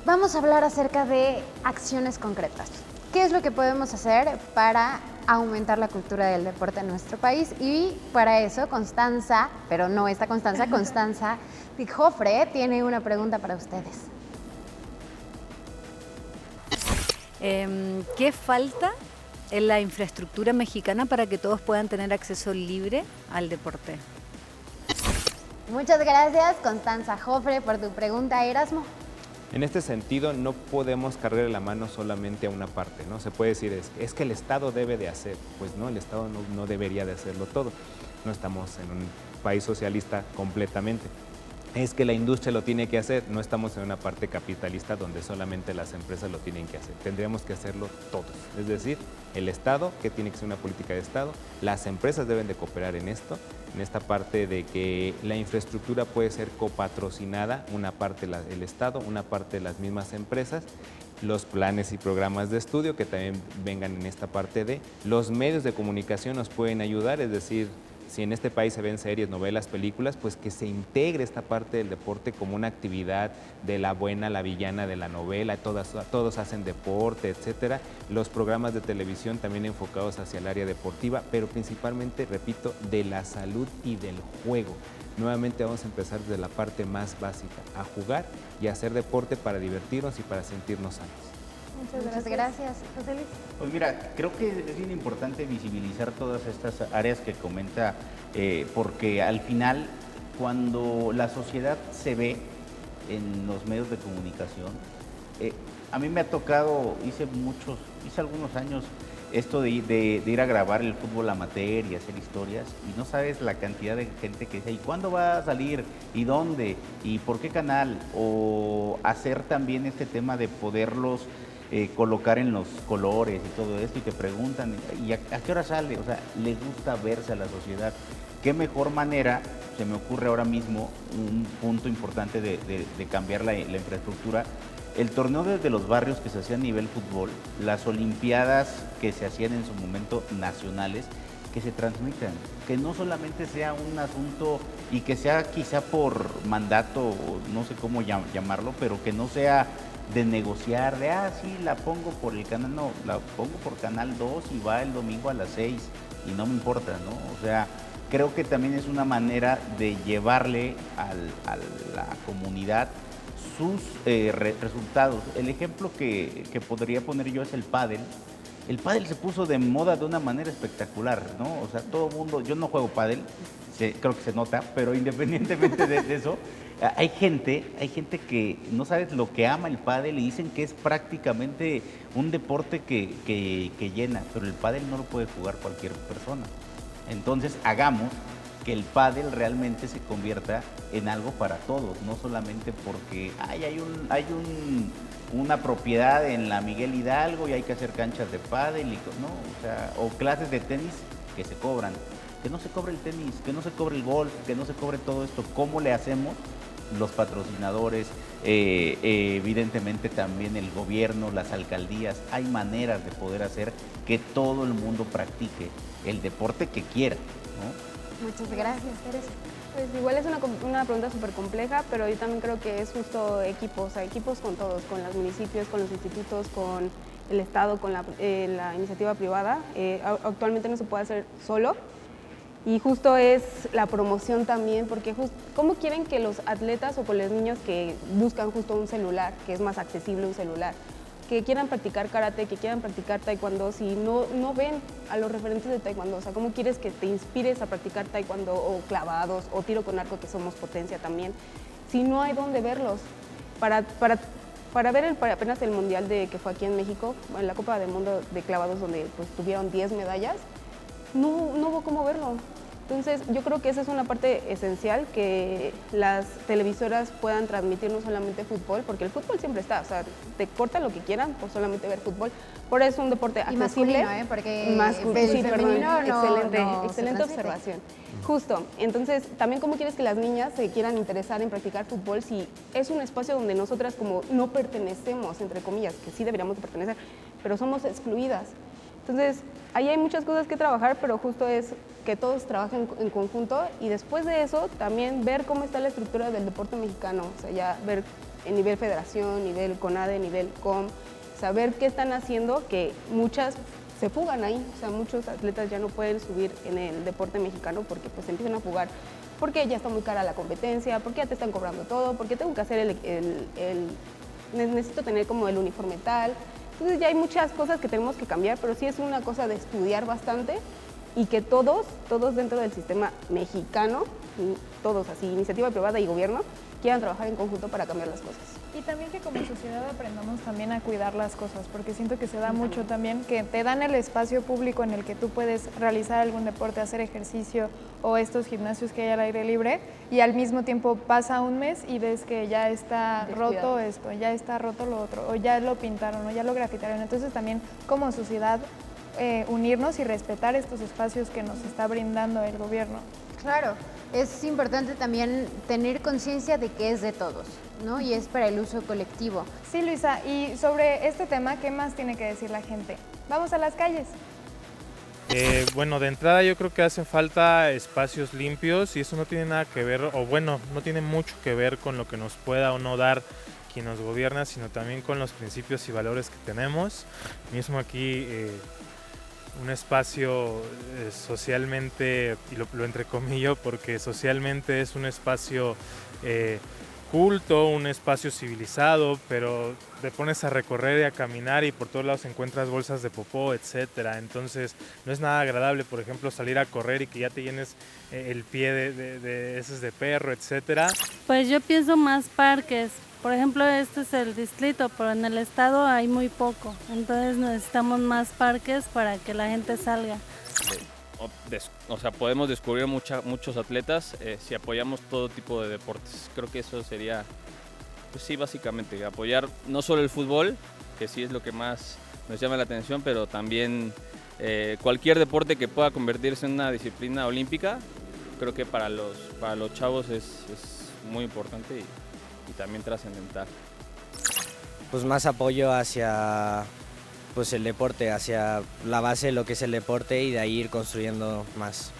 Vamos a hablar acerca de acciones concretas. ¿Qué es lo que podemos hacer para aumentar la cultura del deporte en nuestro país? Y para eso Constanza, pero no esta Constanza, Constanza Jofre tiene una pregunta para ustedes. ¿Qué falta en la infraestructura mexicana para que todos puedan tener acceso libre al deporte. Muchas gracias, Constanza Jofre, por tu pregunta, Erasmo. En este sentido, no podemos cargarle la mano solamente a una parte, ¿no? Se puede decir, es que el Estado debe de hacer. Pues no, el Estado no debería de hacerlo todo. No estamos en un país socialista completamente. Es que la industria lo tiene que hacer, no estamos en una parte capitalista donde solamente las empresas lo tienen que hacer. Tendríamos que hacerlo todos. Es decir, el Estado, que tiene que ser una política de Estado, las empresas deben de cooperar en esto, en esta parte de que la infraestructura puede ser copatrocinada, una parte el Estado, una parte las mismas empresas, los planes y programas de estudio que también vengan en esta parte de los medios de comunicación nos pueden ayudar, es decir, si en este país se ven series, novelas, películas, pues que se integre esta parte del deporte como una actividad de la buena, la villana de la novela, todos hacen deporte, etcétera. Los programas de televisión también enfocados hacia el área deportiva, pero principalmente, repito, de la salud y del juego. Nuevamente vamos a empezar desde la parte más básica, a jugar y a hacer deporte para divertirnos y para sentirnos sanos. Muchas gracias, José Luis. Pues mira, creo que es bien importante visibilizar todas estas áreas que comenta, porque al final, cuando la sociedad se ve en los medios de comunicación, a mí me ha tocado, hice algunos años esto de ir a grabar el fútbol amateur y hacer historias, y no sabes la cantidad de gente que dice, ¿y cuándo va a salir? ¿Y dónde? ¿Y por qué canal? O hacer también este tema de poderlos colocar en los colores y todo esto, y te preguntan, ¿y a qué hora sale? O sea, le gusta verse a la sociedad. ¿Qué mejor manera? Se me ocurre ahora mismo un punto importante de cambiar la infraestructura. El torneo desde los barrios que se hacía a nivel fútbol, las olimpiadas que se hacían en su momento nacionales, que se transmitan, que no solamente sea un asunto y que sea quizá por mandato, no sé cómo llamarlo, pero que no sea de negociar, de sí, la pongo por el canal, no, la pongo por Canal 2 y va el domingo a las 6 y no me importa, ¿no? O sea, creo que también es una manera de llevarle a la comunidad sus resultados. El ejemplo que podría poner yo es el pádel. El pádel se puso de moda de una manera espectacular, ¿no? O sea, todo el mundo, yo no juego pádel, creo que se nota, pero independientemente de eso, hay gente que no sabes lo que ama el pádel y dicen que es prácticamente un deporte que llena, pero el pádel no lo puede jugar cualquier persona. Entonces, hagamos que el pádel realmente se convierta en algo para todos, no solamente porque hay una propiedad en la Miguel Hidalgo y hay que hacer canchas de pádel, o clases de tenis que se cobran. Que no se cobre el tenis, que no se cobre el golf, que no se cobre todo esto. ¿Cómo le hacemos? Los patrocinadores, evidentemente también el gobierno, las alcaldías. Hay maneras de poder hacer que todo el mundo practique el deporte que quiera, ¿no? Muchas gracias, Teresa. Pues igual es una pregunta súper compleja, pero yo también creo que es justo equipos, equipos con todos, con los municipios, con los institutos, con el Estado, con la iniciativa privada. Actualmente no se puede hacer solo. Y justo es la promoción también, porque ¿cómo quieren que los atletas o con los niños que buscan justo un celular, que es más accesible un celular, que quieran practicar karate, que quieran practicar taekwondo, si no ven a los referentes de taekwondo? O sea, ¿cómo quieres que te inspires a practicar taekwondo o clavados o tiro con arco, que somos potencia también, si no hay dónde verlos? Para ver apenas el mundial que fue aquí en México, en la Copa del Mundo de clavados, donde pues tuvieron 10 medallas, no hubo cómo verlo. Entonces, yo creo que esa es una parte esencial, que las televisoras puedan transmitir no solamente fútbol, porque el fútbol siempre está, o sea, te cortan lo que quieran por solamente ver fútbol. Por eso es un deporte accesible. Y masculino, porque excelente observación. Justo, entonces, también cómo quieres que las niñas se quieran interesar en practicar fútbol si es un espacio donde nosotras como no pertenecemos, entre comillas, que sí deberíamos de pertenecer, pero somos excluidas. Entonces, ahí hay muchas cosas que trabajar, pero justo es que todos trabajen en conjunto, y después de eso también ver cómo está la estructura del deporte mexicano, o sea, ya ver en nivel federación, nivel CONADE, nivel COM, saber qué están haciendo, que muchas se fugan ahí, o sea, muchos atletas ya no pueden subir en el deporte mexicano porque pues empiezan a fugar, porque ya está muy cara la competencia, porque ya te están cobrando todo, porque tengo que hacer necesito tener como el uniforme tal. Entonces ya hay muchas cosas que tenemos que cambiar, pero sí es una cosa de estudiar bastante y que todos dentro del sistema mexicano, todos así, iniciativa privada y gobierno, quieran trabajar en conjunto para cambiar las cosas. Y también que como sociedad aprendamos también a cuidar las cosas, porque siento que se da mucho también que te dan el espacio público en el que tú puedes realizar algún deporte, hacer ejercicio o estos gimnasios que hay al aire libre, y al mismo tiempo pasa un mes y ves que ya está roto esto, ya está roto lo otro, o ya lo pintaron, o ya lo grafitaron. Entonces también como sociedad unirnos y respetar estos espacios que nos está brindando el gobierno. Claro, es importante también tener conciencia de que es de todos, ¿no? Y es para el uso colectivo. Sí, Luisa, y sobre este tema, ¿qué más tiene que decir la gente? Vamos a las calles. Bueno, de entrada yo creo que hacen falta espacios limpios y eso no tiene nada que ver, o bueno, no tiene mucho que ver con lo que nos pueda o no dar quien nos gobierna, sino también con los principios y valores que tenemos. Mismo aquí un espacio socialmente, y lo entrecomillo porque socialmente es un espacio culto, un espacio civilizado, pero te pones a recorrer y a caminar y por todos lados encuentras bolsas de popó, etcétera. Entonces no es nada agradable, por ejemplo, salir a correr y que ya te llenes el pie de heces de perro, etcétera. Pues yo pienso más parques. Por ejemplo, este es el distrito, pero en el estado hay muy poco. Entonces necesitamos más parques para que la gente salga. O sea, podemos descubrir muchos atletas si apoyamos todo tipo de deportes. Creo que eso sería, pues sí, básicamente, apoyar no solo el fútbol, que sí es lo que más nos llama la atención, pero también cualquier deporte que pueda convertirse en una disciplina olímpica. Creo que para los chavos es muy importante y también trascendental. Pues más apoyo hacia pues el deporte, hacia la base de lo que es el deporte y de ahí ir construyendo más.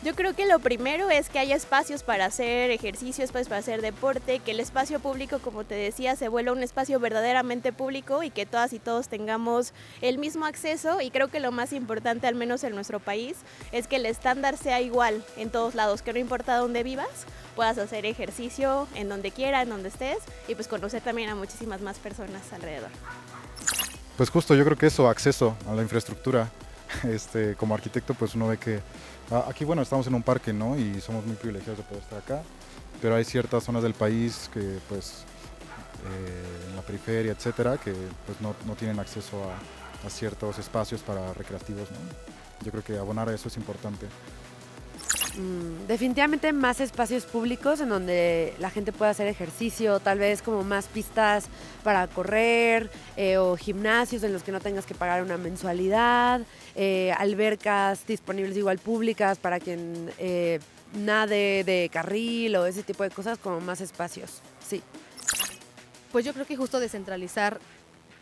Yo creo que lo primero es que haya espacios para hacer ejercicio, espacios para hacer deporte, que el espacio público, como te decía, se vuelva un espacio verdaderamente público y que todas y todos tengamos el mismo acceso. Y creo que lo más importante, al menos en nuestro país, es que el estándar sea igual en todos lados, que no importa dónde vivas, puedas hacer ejercicio en donde quiera, en donde estés, y pues conocer también a muchísimas más personas alrededor. Pues justo yo creo que eso, acceso a la infraestructura. Como arquitecto pues uno ve que aquí bueno estamos en un parque, ¿no? Y somos muy privilegiados de poder estar acá, pero hay ciertas zonas del país que pues en la periferia, etcétera, que pues no tienen acceso a ciertos espacios para recreativos, ¿no? Yo creo que abonar a eso es importante. Definitivamente más espacios públicos en donde la gente pueda hacer ejercicio, tal vez como más pistas para correr o gimnasios en los que no tengas que pagar una mensualidad, albercas disponibles igual públicas para quien nade de carril o ese tipo de cosas, como más espacios, sí. Pues yo creo que justo descentralizar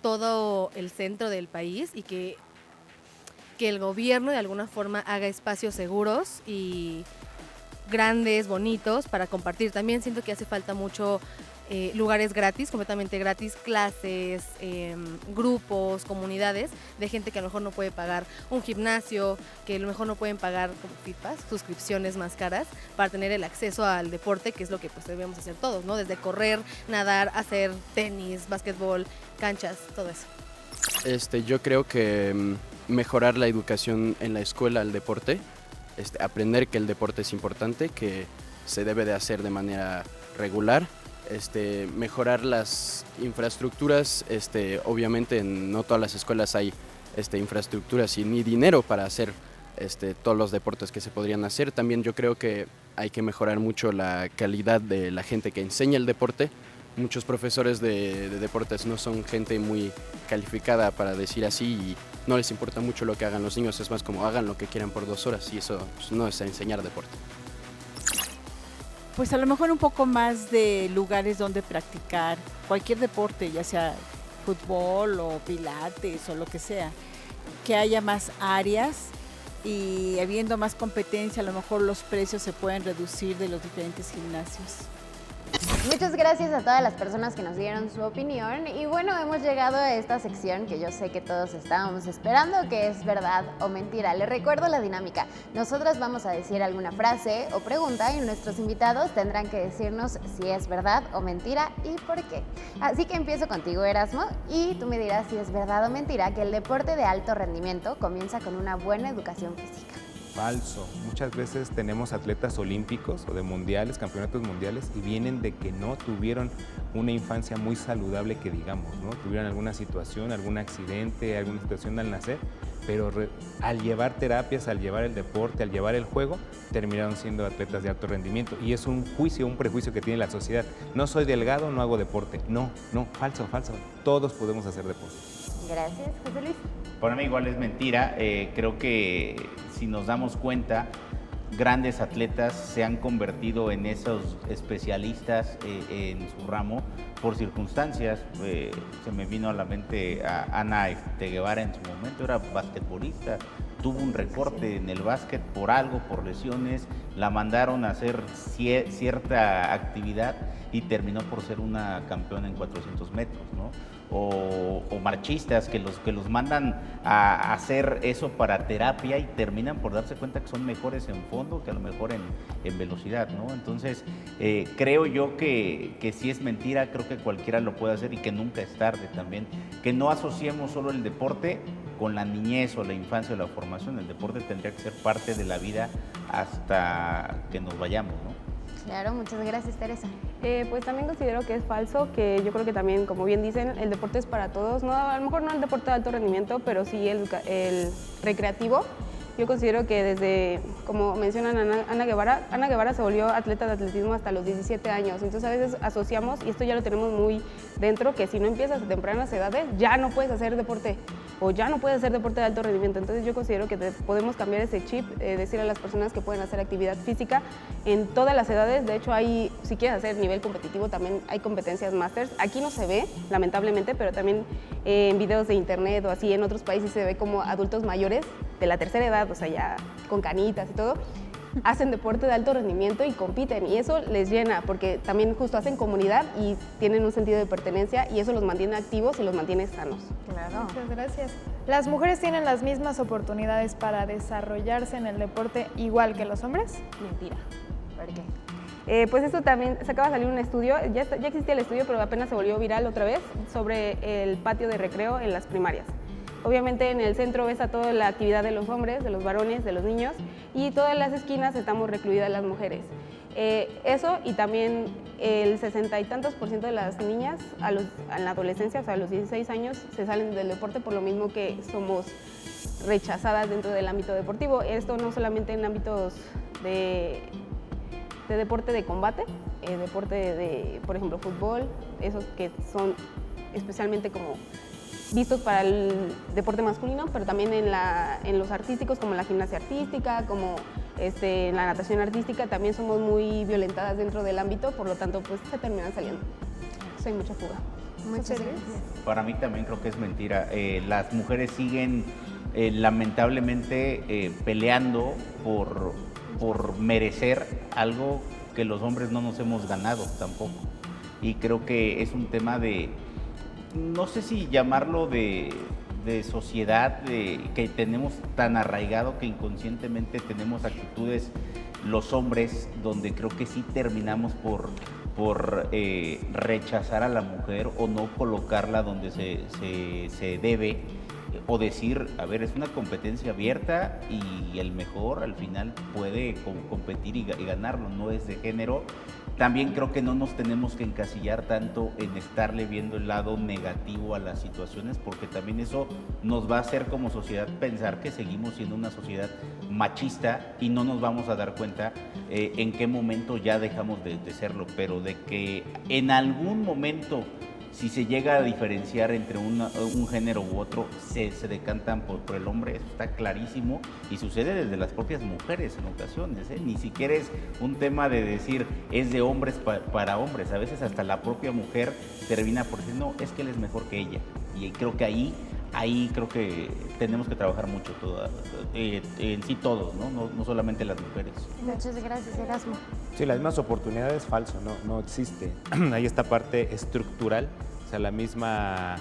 todo el centro del país y que el gobierno de alguna forma haga espacios seguros y grandes, bonitos para compartir. También siento que hace falta mucho lugares gratis, completamente gratis, clases, grupos, comunidades de gente que a lo mejor no puede pagar un gimnasio, que a lo mejor no pueden pagar como FitPass, suscripciones más caras para tener el acceso al deporte, que es lo que pues debemos hacer todos, ¿no? Desde correr, nadar, hacer tenis, básquetbol, canchas, todo eso. Yo creo que mejorar la educación en la escuela al deporte, aprender que el deporte es importante, que se debe de hacer de manera regular, mejorar las infraestructuras, obviamente no todas las escuelas hay infraestructuras y ni dinero para hacer todos los deportes que se podrían hacer. También yo creo que hay que mejorar mucho la calidad de la gente que enseña el deporte. Muchos profesores de deportes no son gente muy calificada para decir así y no les importa mucho lo que hagan los niños, es más como hagan lo que quieran por 2 horas y eso pues, no es enseñar deporte. Pues a lo mejor un poco más de lugares donde practicar cualquier deporte, ya sea fútbol o pilates o lo que sea, que haya más áreas y habiendo más competencia, a lo mejor los precios se pueden reducir de los diferentes gimnasios. Muchas gracias a todas las personas que nos dieron su opinión y bueno, hemos llegado a esta sección que yo sé que todos estábamos esperando, que es verdad o mentira. Les recuerdo la dinámica. Nosotras vamos a decir alguna frase o pregunta y nuestros invitados tendrán que decirnos si es verdad o mentira y por qué. Así que empiezo contigo, Erasmo, y tú me dirás si es verdad o mentira que el deporte de alto rendimiento comienza con una buena educación física. Falso. Muchas veces tenemos atletas olímpicos o de mundiales, campeonatos mundiales, y vienen de que no tuvieron una infancia muy saludable, que digamos, ¿no? Tuvieron alguna situación, algún accidente, alguna situación al nacer, pero al llevar terapias, al llevar el deporte, al llevar el juego, terminaron siendo atletas de alto rendimiento. Y es un juicio, un prejuicio que tiene la sociedad. No soy delgado, no hago deporte. No, falso. Todos podemos hacer deporte. Gracias, José Luis. Para mí igual es mentira. Creo que si nos damos cuenta, grandes atletas se han convertido en esos especialistas en su ramo por circunstancias. Se me vino a la mente a Ana Guevara en su momento, era basquetbolista, tuvo un recorte en el básquet por algo, por lesiones, la mandaron a hacer cierta actividad y terminó por ser una campeona en 400 metros, ¿no? O marchistas que los mandan a hacer eso para terapia y terminan por darse cuenta que son mejores en fondo que a lo mejor en velocidad, ¿no? Entonces, creo yo que si es mentira, creo que cualquiera lo puede hacer y que nunca es tarde también. Que no asociemos solo el deporte con la niñez o la infancia o la formación. El deporte tendría que ser parte de la vida hasta que nos vayamos, ¿no? Claro, muchas gracias, Teresa. Pues también considero que es falso, que yo creo que también, como bien dicen, el deporte es para todos. No, a lo mejor no el deporte de alto rendimiento, pero sí el recreativo. Yo considero que desde, como mencionan Ana Guevara se volvió atleta de atletismo hasta los 17 años. Entonces a veces asociamos, y esto ya lo tenemos muy dentro, que si no empiezas a tempranas edades ya no puedes hacer deporte o ya no puedes hacer deporte de alto rendimiento. Entonces yo considero que podemos cambiar ese chip, decir a las personas que pueden hacer actividad física en todas las edades. De hecho, si quieres hacer nivel competitivo, también hay competencias másters. Aquí no se ve, lamentablemente, pero también en videos de internet o así en otros países se ve como adultos mayores de la tercera edad, o sea, ya con canitas y todo, hacen deporte de alto rendimiento y compiten, y eso les llena, porque también justo hacen comunidad y tienen un sentido de pertenencia, y eso los mantiene activos y los mantiene sanos. Claro. Muchas gracias. ¿Las mujeres tienen las mismas oportunidades para desarrollarse en el deporte igual que los hombres? Mentira. ¿Por qué? Pues esto también, se acaba de salir un estudio, ya existía el estudio, pero apenas se volvió viral otra vez, sobre el patio de recreo en las primarias. Obviamente en el centro ves a toda la actividad de los hombres, de los varones, de los niños, y todas las esquinas estamos recluidas las mujeres. Eso, y también el 60 y tantos % de las niñas en la adolescencia, o sea, a los 16 años, se salen del deporte por lo mismo que somos rechazadas dentro del ámbito deportivo. Esto no solamente en ámbitos de deporte de combate, deporte de, por ejemplo, fútbol, esos que son especialmente como vistos para el deporte masculino, pero también en los artísticos, como la gimnasia artística, como en la natación artística, también somos muy violentadas dentro del ámbito, por lo tanto, pues se terminan saliendo. Hay mucha fuga. Muchas gracias. Para mí también creo que es mentira. Las mujeres siguen lamentablemente peleando por merecer algo que los hombres no nos hemos ganado tampoco. Y creo que es un tema de, no sé si llamarlo de sociedad, que tenemos tan arraigado que inconscientemente tenemos actitudes los hombres donde creo que sí terminamos por rechazar a la mujer o no colocarla donde se debe, o decir, a ver, es una competencia abierta y el mejor al final puede competir y ganarlo, no es de género. También creo que no nos tenemos que encasillar tanto en estarle viendo el lado negativo a las situaciones, porque también eso nos va a hacer como sociedad pensar que seguimos siendo una sociedad machista y no nos vamos a dar cuenta en qué momento ya dejamos de serlo, pero de que en algún momento, si se llega a diferenciar entre un género u otro, se decantan por el hombre. Eso está clarísimo y sucede desde las propias mujeres en ocasiones, ¿eh? Ni siquiera es un tema de decir es de hombres para hombres. A veces hasta la propia mujer termina por decir, no, es que él es mejor que ella. Y creo que ahí creo que tenemos que trabajar mucho en sí todos, ¿no? No solamente las mujeres. Muchas gracias, Erasmo. Sí, las mismas oportunidades, falso, no existe. Hay esta parte estructural, o sea, la misma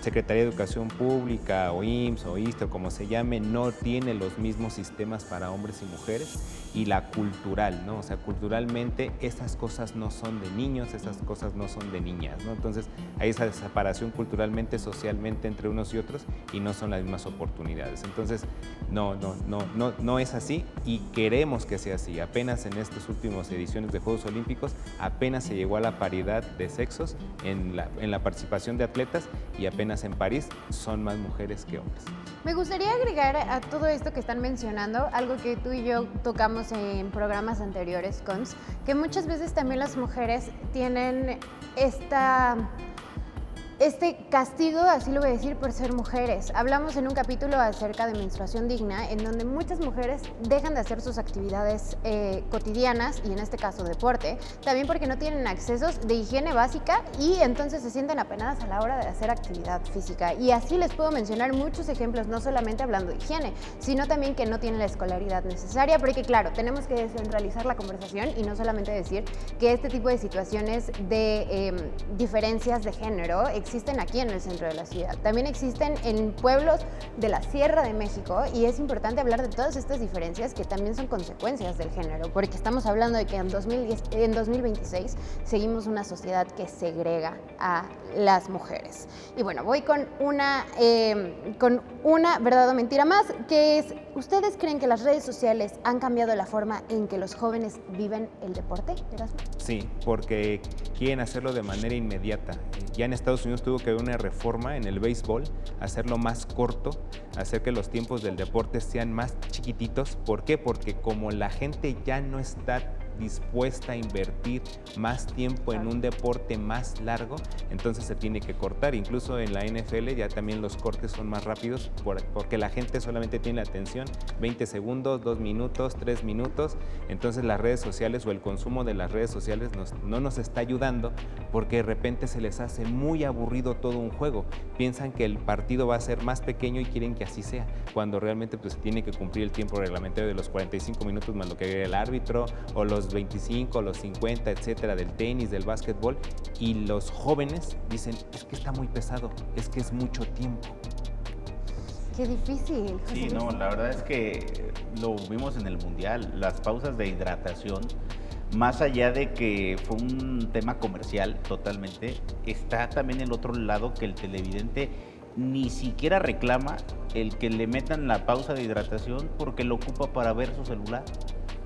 Secretaría de Educación Pública o IMSS o ISSSTE o como se llame, no tiene los mismos sistemas para hombres y mujeres, y la cultural, ¿no? O sea, culturalmente esas cosas no son de niños, esas cosas no son de niñas, ¿no? Entonces hay esa separación culturalmente, socialmente entre unos y otros y no son las mismas oportunidades. Entonces no es así y queremos que sea así. Apenas en estas últimas ediciones de Juegos Olímpicos apenas se llegó a la paridad de sexos en la participación de atletas y apenas en París son más mujeres que hombres. Me gustaría agregar a todo esto que están mencionando algo que tú y yo tocamos en programas anteriores, Cons, que muchas veces también las mujeres tienen este castigo, así lo voy a decir, por ser mujeres. Hablamos en un capítulo acerca de menstruación digna, en donde muchas mujeres dejan de hacer sus actividades cotidianas, y en este caso deporte, también porque no tienen accesos de higiene básica y entonces se sienten apenadas a la hora de hacer actividad física. Y así les puedo mencionar muchos ejemplos, no solamente hablando de higiene, sino también que no tienen la escolaridad necesaria, porque claro, tenemos que descentralizar la conversación y no solamente decir que este tipo de situaciones de diferencias de género existen aquí en el centro de la ciudad, también existen en pueblos de la Sierra de México, y es importante hablar de todas estas diferencias que también son consecuencias del género, porque estamos hablando de que en 2026 seguimos una sociedad que segrega a las mujeres. Y bueno, voy con una verdad o mentira más, que es: ¿ustedes creen que las redes sociales han cambiado la forma en que los jóvenes viven el deporte, Erasmo? Sí, porque quieren hacerlo de manera inmediata. Ya en Estados Unidos tuvo que haber una reforma en el béisbol, hacerlo más corto, hacer que los tiempos del deporte sean más chiquititos. ¿Por qué? Porque como la gente ya no está dispuesta a invertir más tiempo en un deporte más largo, entonces se tiene que cortar. Incluso en la NFL ya también los cortes son más rápidos porque la gente solamente tiene la atención 20 segundos, 2 minutos, 3 minutos. Entonces las redes sociales o el consumo de las redes sociales no nos está ayudando, porque de repente se les hace muy aburrido todo un juego. Piensan que el partido va a ser más pequeño y quieren que así sea, cuando realmente pues tiene que cumplir el tiempo reglamentario de los 45 minutos más lo que agrega el árbitro, o los 25, los 50, etcétera, del tenis, del básquetbol, y los jóvenes dicen, es que está muy pesado, es que es mucho tiempo. Qué difícil. Sí, no, la verdad es que lo vimos en el Mundial, las pausas de hidratación, más allá de que fue un tema comercial totalmente, está también el otro lado, que el televidente ni siquiera reclama el que le metan la pausa de hidratación porque lo ocupa para ver su celular.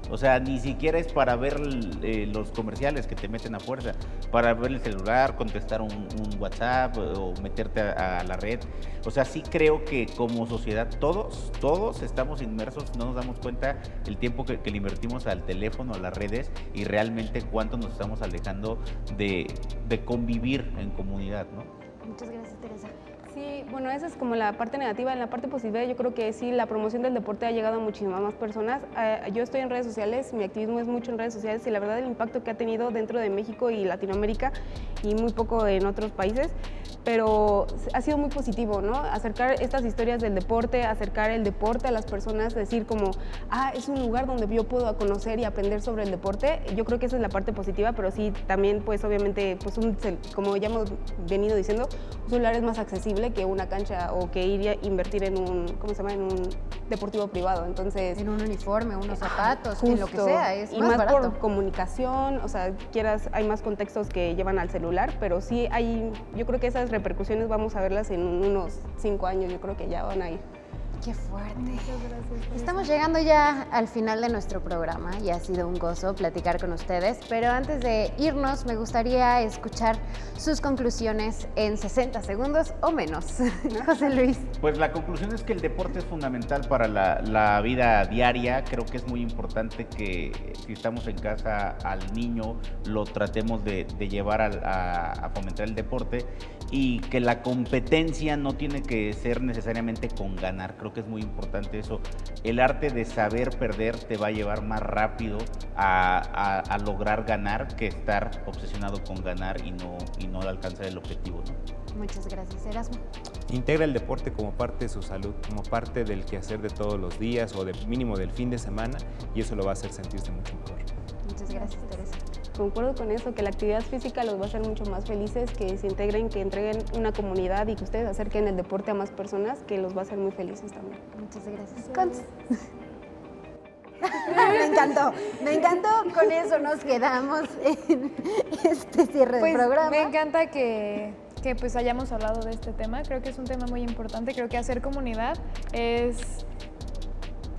O sea, ni siquiera es para ver los comerciales que te meten a fuerza, para ver el celular, contestar un WhatsApp o meterte a la red. O sea, sí creo que como sociedad todos estamos inmersos, no nos damos cuenta el tiempo que le invertimos al teléfono, a las redes, y realmente cuánto nos estamos alejando de convivir en comunidad, ¿no? Muchas gracias, Teresa. Sí, bueno, esa es como la parte negativa. En la parte positiva yo creo que sí, la promoción del deporte ha llegado a muchísimas más personas. Yo estoy en redes sociales, mi activismo es mucho en redes sociales, y la verdad el impacto que ha tenido dentro de México y Latinoamérica, y muy poco en otros países, pero ha sido muy positivo, ¿no? Acercar estas historias del deporte, acercar el deporte a las personas, decir como, es un lugar donde yo puedo conocer y aprender sobre el deporte. Yo creo que esa es la parte positiva, pero sí, también pues obviamente, pues como ya hemos venido diciendo, un celular es más accesible que una cancha o que ir a invertir en un, ¿cómo se llama?, en un deportivo privado. Entonces, en un uniforme, unos zapatos, justo, en lo que sea, es y más barato. por comunicación, o sea, hay más contextos que llevan al celular, pero sí yo creo que esas repercusiones vamos a verlas en unos 5 años, yo creo que ya van a ir. ¡Qué fuerte! Muchas gracias. Estamos llegando ya al final de nuestro programa y ha sido un gozo platicar con ustedes, pero antes de irnos me gustaría escuchar sus conclusiones en 60 segundos o menos. José Luis. Pues la conclusión es que el deporte es fundamental para la vida diaria. Creo que es muy importante que si estamos en casa al niño lo tratemos de llevar a fomentar el deporte, y que la competencia no tiene que ser necesariamente con ganar. Creo Creo que es muy importante eso. El arte de saber perder te va a llevar más rápido a lograr ganar que estar obsesionado con ganar y no alcanzar el objetivo, ¿no? Muchas gracias, Erasmo. Integra el deporte como parte de su salud, como parte del quehacer de todos los días o mínimo del fin de semana, y eso lo va a hacer sentirse mucho mejor. Muchas gracias, Teresa. Concuerdo con eso, que la actividad física los va a hacer mucho más felices, que se integren, que entreguen una comunidad y que ustedes acerquen el deporte a más personas, que los va a ser muy felices también. Muchas gracias. Cons. Me encantó, con eso nos quedamos en este cierre del programa. Me encanta que pues hayamos hablado de este tema, creo que es un tema muy importante, creo que hacer comunidad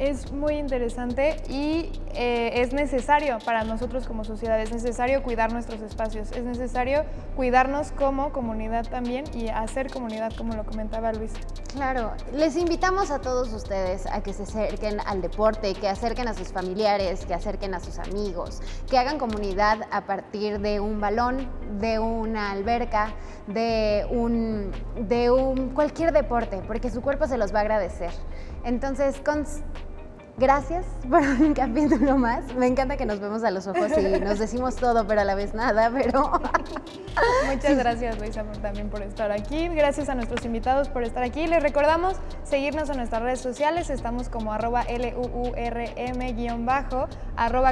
es muy interesante y es necesario para nosotros como sociedad, es necesario cuidar nuestros espacios, es necesario cuidarnos como comunidad también y hacer comunidad, como lo comentaba Luis. Claro, les invitamos a todos ustedes a que se acerquen al deporte, que acerquen a sus familiares, que acerquen a sus amigos, que hagan comunidad a partir de un balón, de una alberca, de cualquier deporte, porque su cuerpo se los va a agradecer. Entonces, gracias por un capítulo más. Me encanta que nos vemos a los ojos y nos decimos todo, pero a la vez nada, pero... Muchas gracias, Luisa, también por estar aquí. Gracias a nuestros invitados por estar aquí. Les recordamos seguirnos en nuestras redes sociales. Estamos como @LUURM_,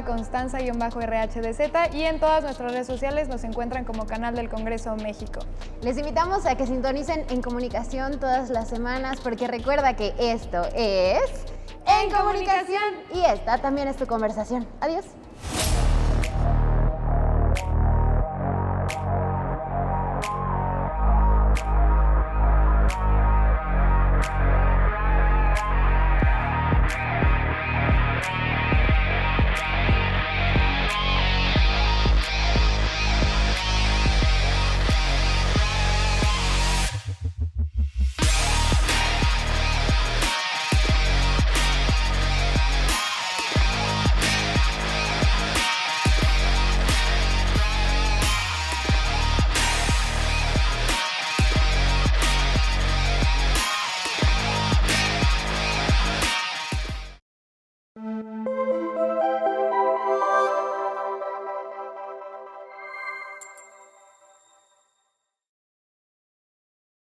@Constanza_RHDZ y en todas nuestras redes sociales nos encuentran como Canal del Congreso México. Les invitamos a que sintonicen En Comunicación todas las semanas, porque recuerda que esto es... En Comunicación. Y esta también es tu conversación. Adiós.